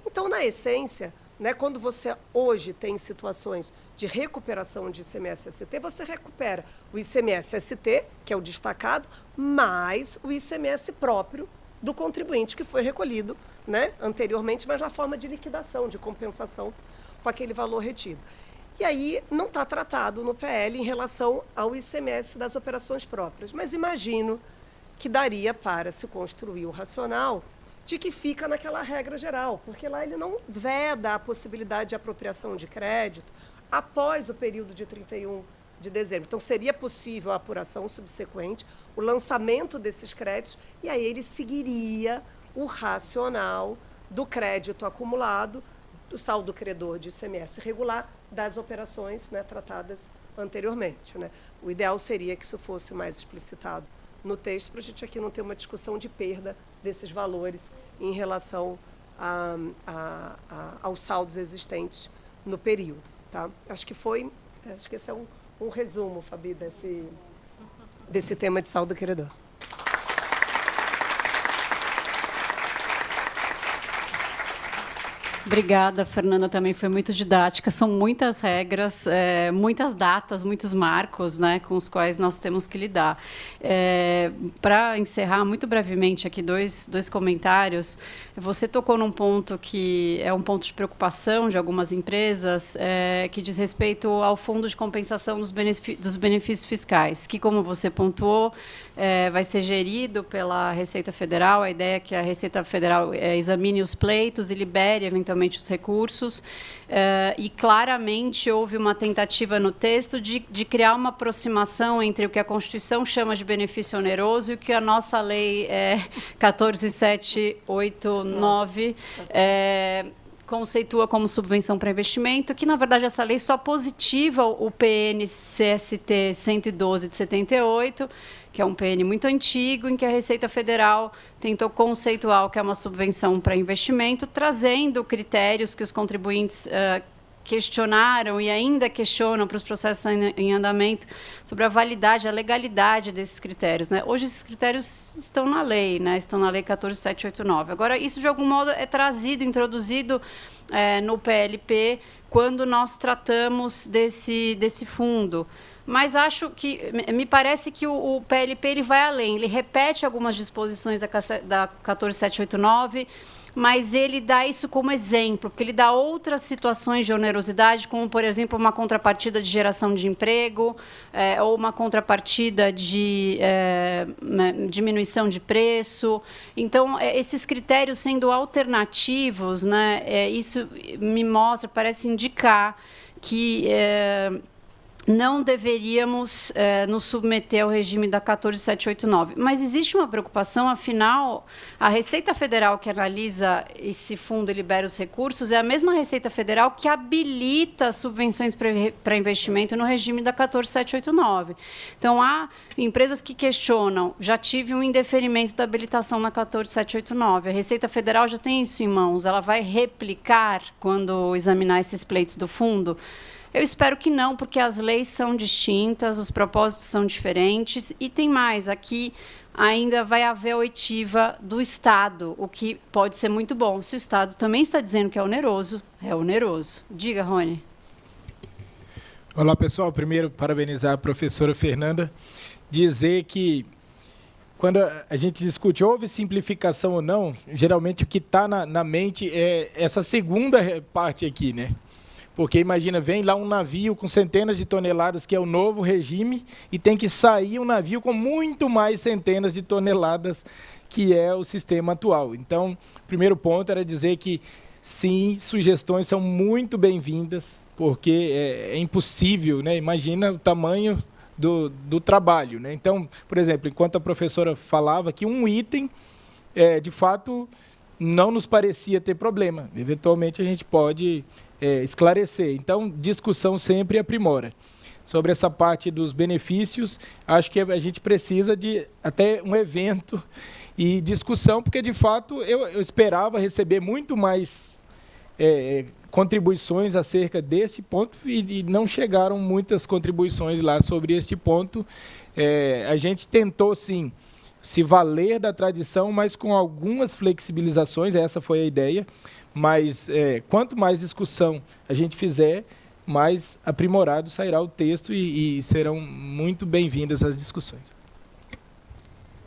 S1: Então, na essência, né, quando você hoje tem situações de recuperação de ICMS-ST, você recupera o ICMS-ST, que é o destacado, mais o ICMS próprio do contribuinte, que foi recolhido, né, anteriormente, mas na forma de liquidação, de compensação com aquele valor retido. E aí não está tratado no PL em relação ao ICMS das operações próprias. Mas imagino que daria para se construir o racional de que fica naquela regra geral, porque lá ele não veda a possibilidade de apropriação de crédito após o período de 31 de dezembro. Então, seria possível a apuração subsequente, o lançamento desses créditos, e aí ele seguiria o racional do crédito acumulado, do saldo credor de ICMS regular, das operações, né, tratadas anteriormente. Né? O ideal seria que isso fosse mais explicitado no texto, para a gente aqui não ter uma discussão de perda desses valores em relação aos saldos existentes no período. Tá? Acho que esse é um resumo, Fabi, desse tema de saldo credor.
S4: Obrigada, Fernanda, também foi muito didática. São muitas regras, muitas datas, muitos marcos, né, com os quais nós temos que lidar. Para encerrar, muito brevemente aqui, dois comentários. Você tocou num ponto que é um ponto de preocupação de algumas empresas, que diz respeito ao Fundo de Compensação dos Benefícios Fiscais, que, como você pontuou, vai ser gerido pela Receita Federal. A ideia é que a Receita Federal examine os pleitos e libere, eventualmente, os recursos, e claramente houve uma tentativa no texto de criar uma aproximação entre o que a Constituição chama de benefício oneroso e o que a nossa lei 14789 conceitua como subvenção para investimento, que, na verdade, essa lei só positiva o PN-CST 112 de 78, que é um PN muito antigo, em que a Receita Federal tentou conceituar o que é uma subvenção para investimento, trazendo critérios que os contribuintes questionaram e ainda questionam para os processos em andamento sobre a validade, a legalidade desses critérios. Né? Hoje, esses critérios estão na lei, né? Estão na Lei 14789. Agora, isso, de algum modo, é introduzido no PLP quando nós tratamos desse fundo. Mas me parece que o PLP ele vai além, ele repete algumas disposições da 14789, mas ele dá isso como exemplo, porque ele dá outras situações de onerosidade, como, por exemplo, uma contrapartida de geração de emprego, ou uma contrapartida de diminuição de preço. Então, esses critérios sendo alternativos, né, isso me mostra, parece indicar que não deveríamos nos submeter ao regime da 14789. Mas existe uma preocupação, afinal, a Receita Federal que analisa esse fundo e libera os recursos é a mesma Receita Federal que habilita subvenções para investimento no regime da 14789. Então, há empresas que questionam, já tive um indeferimento da habilitação na 14789. A Receita Federal já tem isso em mãos, ela vai replicar quando examinar esses pleitos do fundo? Eu espero que não, porque as leis são distintas, os propósitos são diferentes e tem mais, aqui ainda vai haver a oitiva do Estado, o que pode ser muito bom. Se o Estado também está dizendo que é oneroso, é oneroso. Diga, Rony.
S3: Olá, pessoal. Primeiro, parabenizar a professora Fernanda. Dizer que, quando a gente discute houve simplificação ou não, geralmente o que está na mente é essa segunda parte aqui, né? Porque, imagina, vem lá um navio com centenas de toneladas, que é o novo regime, e tem que sair um navio com muito mais centenas de toneladas, que é o sistema atual. Então, o primeiro ponto era dizer que, sim, sugestões são muito bem-vindas, porque é impossível, né? Imagina o tamanho do trabalho, né? Então, por exemplo, enquanto a professora falava que um item, de fato, não nos parecia ter problema. Eventualmente, a gente pode esclarecer. Então, discussão sempre aprimora. Sobre essa parte dos benefícios, acho que a gente precisa de até um evento e discussão, porque, de fato, eu esperava receber muito mais contribuições acerca desse ponto e não chegaram muitas contribuições lá sobre este ponto. A gente tentou, sim, se valer da tradição, mas com algumas flexibilizações, essa foi a ideia, mas quanto mais discussão a gente fizer, mais aprimorado sairá o texto e serão muito bem-vindas as discussões.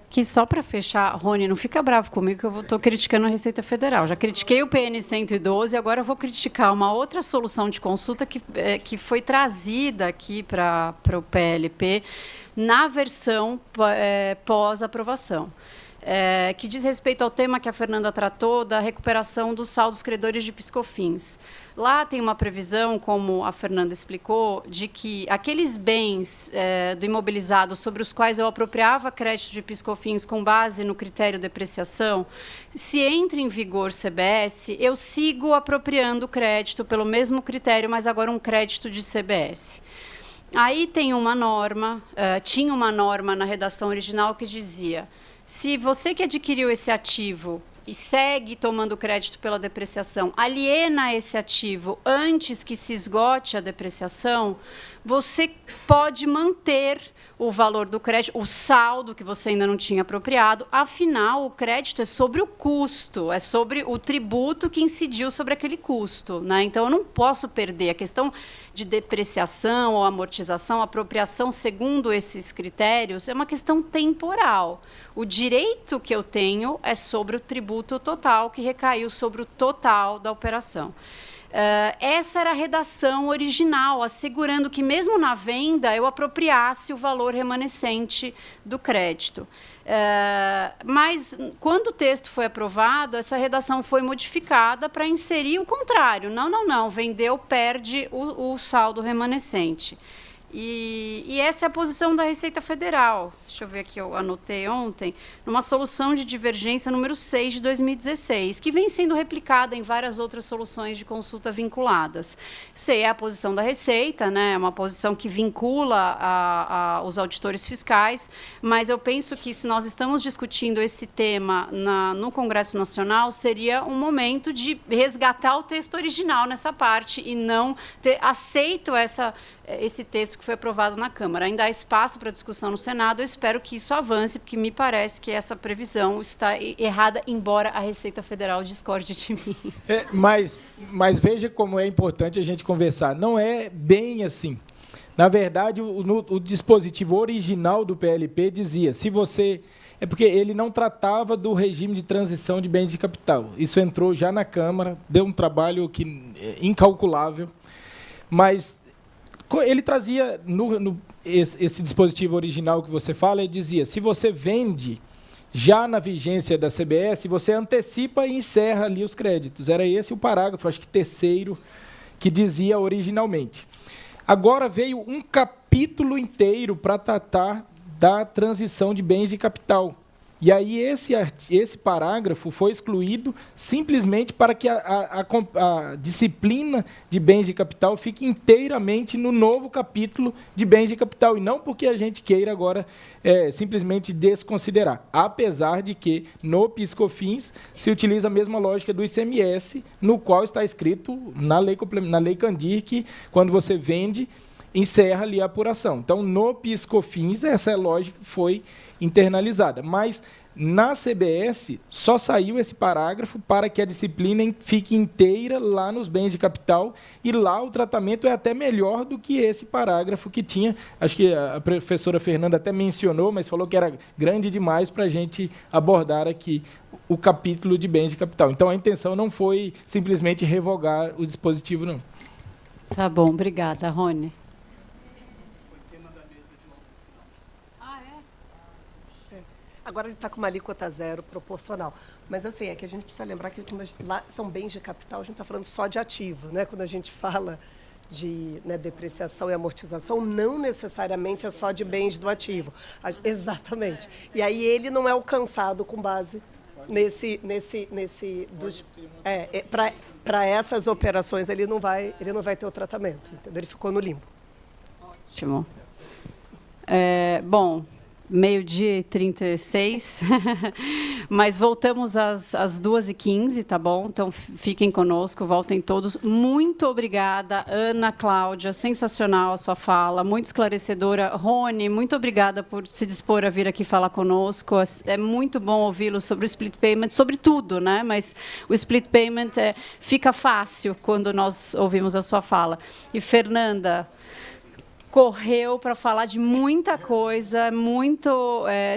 S4: Que só para fechar, Rony, não fica bravo comigo que eu estou criticando a Receita Federal. Já critiquei o PN 112, agora eu vou criticar uma outra solução de consulta que foi trazida aqui para o PLP na versão pós-aprovação. Que diz respeito ao tema que a Fernanda tratou, da recuperação dos saldos credores de PiscoFins. Lá tem uma previsão, como a Fernanda explicou, de que aqueles bens do imobilizado sobre os quais eu apropriava crédito de PiscoFins com base no critério de depreciação, se entra em vigor CBS, eu sigo apropriando crédito pelo mesmo critério, mas agora um crédito de CBS. Aí tem uma norma, tinha uma norma na redação original que dizia: se você que adquiriu esse ativo e segue tomando crédito pela depreciação, aliena esse ativo antes que se esgote a depreciação, você pode manter o valor do crédito, o saldo que você ainda não tinha apropriado. Afinal, o crédito é sobre o custo, é sobre o tributo que incidiu sobre aquele custo, né? Então, eu não posso perder. A questão de depreciação ou amortização, apropriação segundo esses critérios, é uma questão temporal. O direito que eu tenho é sobre o tributo total, que recaiu sobre o total da operação. Essa era a redação original, assegurando que, mesmo na venda, eu apropriasse o valor remanescente do crédito. Mas, quando o texto foi aprovado, essa redação foi modificada para inserir o contrário. Não, vendeu, perde o saldo remanescente. E essa é a posição da Receita Federal. Deixa eu ver aqui, eu anotei ontem, numa solução de divergência número 6 de 2016, que vem sendo replicada em várias outras soluções de consulta vinculadas. Isso aí é a posição da Receita, né? É uma posição que vincula os auditores fiscais, mas eu penso que, se nós estamos discutindo esse tema no Congresso Nacional, seria um momento de resgatar o texto original nessa parte e não ter aceito esse texto que foi aprovado na Câmara. Ainda há espaço para discussão no Senado, eu espero que isso avance, porque me parece que essa previsão está errada, embora a Receita Federal discorde de mim.
S3: Mas veja como é importante a gente conversar. Não é bem assim. Na verdade, o dispositivo original do PLP dizia, se você... É porque ele não tratava do regime de transição de bens de capital. Isso entrou já na Câmara, deu um trabalho incalculável, mas... Ele trazia, esse dispositivo original que você fala, ele dizia, se você vende já na vigência da CBS, você antecipa e encerra ali os créditos. Era esse o parágrafo, acho que terceiro, que dizia originalmente. Agora veio um capítulo inteiro para tratar da transição de bens de capital. E aí esse parágrafo foi excluído simplesmente para que a disciplina de bens de capital fique inteiramente no novo capítulo de bens de capital, e não porque a gente queira agora simplesmente desconsiderar. Apesar de que, no PiscoFins, se utiliza a mesma lógica do ICMS, no qual está escrito na Lei Candir que, quando você vende, encerra ali a apuração. Então, no PiscoFins, essa lógica foi internalizada. Mas, na CBS, só saiu esse parágrafo para que a disciplina fique inteira lá nos bens de capital, e lá o tratamento é até melhor do que esse parágrafo que tinha. Acho que a professora Fernanda até mencionou, mas falou que era grande demais para a gente abordar aqui o capítulo de bens de capital. Então, a intenção não foi simplesmente revogar o dispositivo, não.
S4: Tá bom, obrigada, Rony.
S1: Agora ele está com uma alíquota zero proporcional. Mas, assim, é que a gente precisa lembrar que quando lá são bens de capital, a gente está falando só de ativo, né? Quando a gente fala de, né, depreciação e amortização, não necessariamente é só de bens do ativo. Exatamente. E aí ele não é alcançado com base para essas operações ele não vai ter o tratamento, entendeu? Ele ficou no limbo.
S4: Ótimo. Bom, 12h36, mas voltamos às 2h15, tá bom? Então, fiquem conosco, voltem todos. Muito obrigada, Ana Cláudia, sensacional a sua fala, muito esclarecedora. Rony, muito obrigada por se dispor a vir aqui falar conosco. É muito bom ouvi-lo sobre o split payment, sobre tudo, né? Mas o split payment fica fácil quando nós ouvimos a sua fala. E, Fernanda, correu para falar de muita coisa,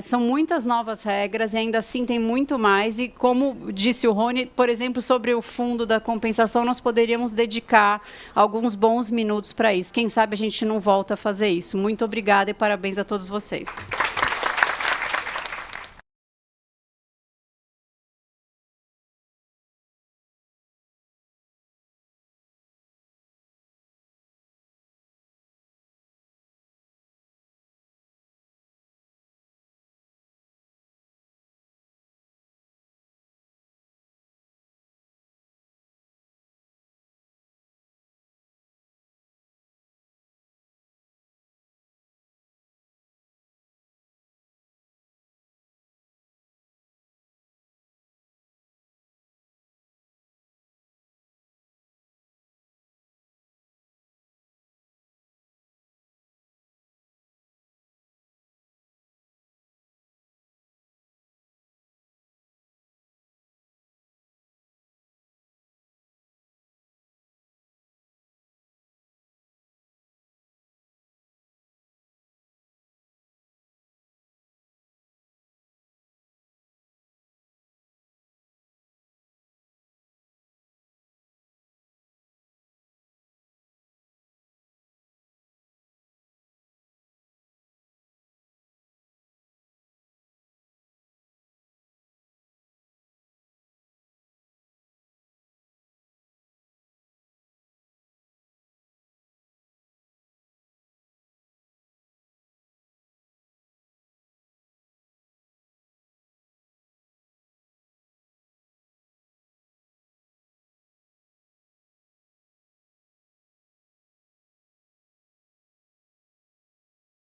S4: são muitas novas regras e ainda assim tem muito mais. E como disse o Rony, por exemplo, sobre o fundo da compensação, nós poderíamos dedicar alguns bons minutos para isso. Quem sabe a gente não volta a fazer isso. Muito obrigada e parabéns a todos vocês.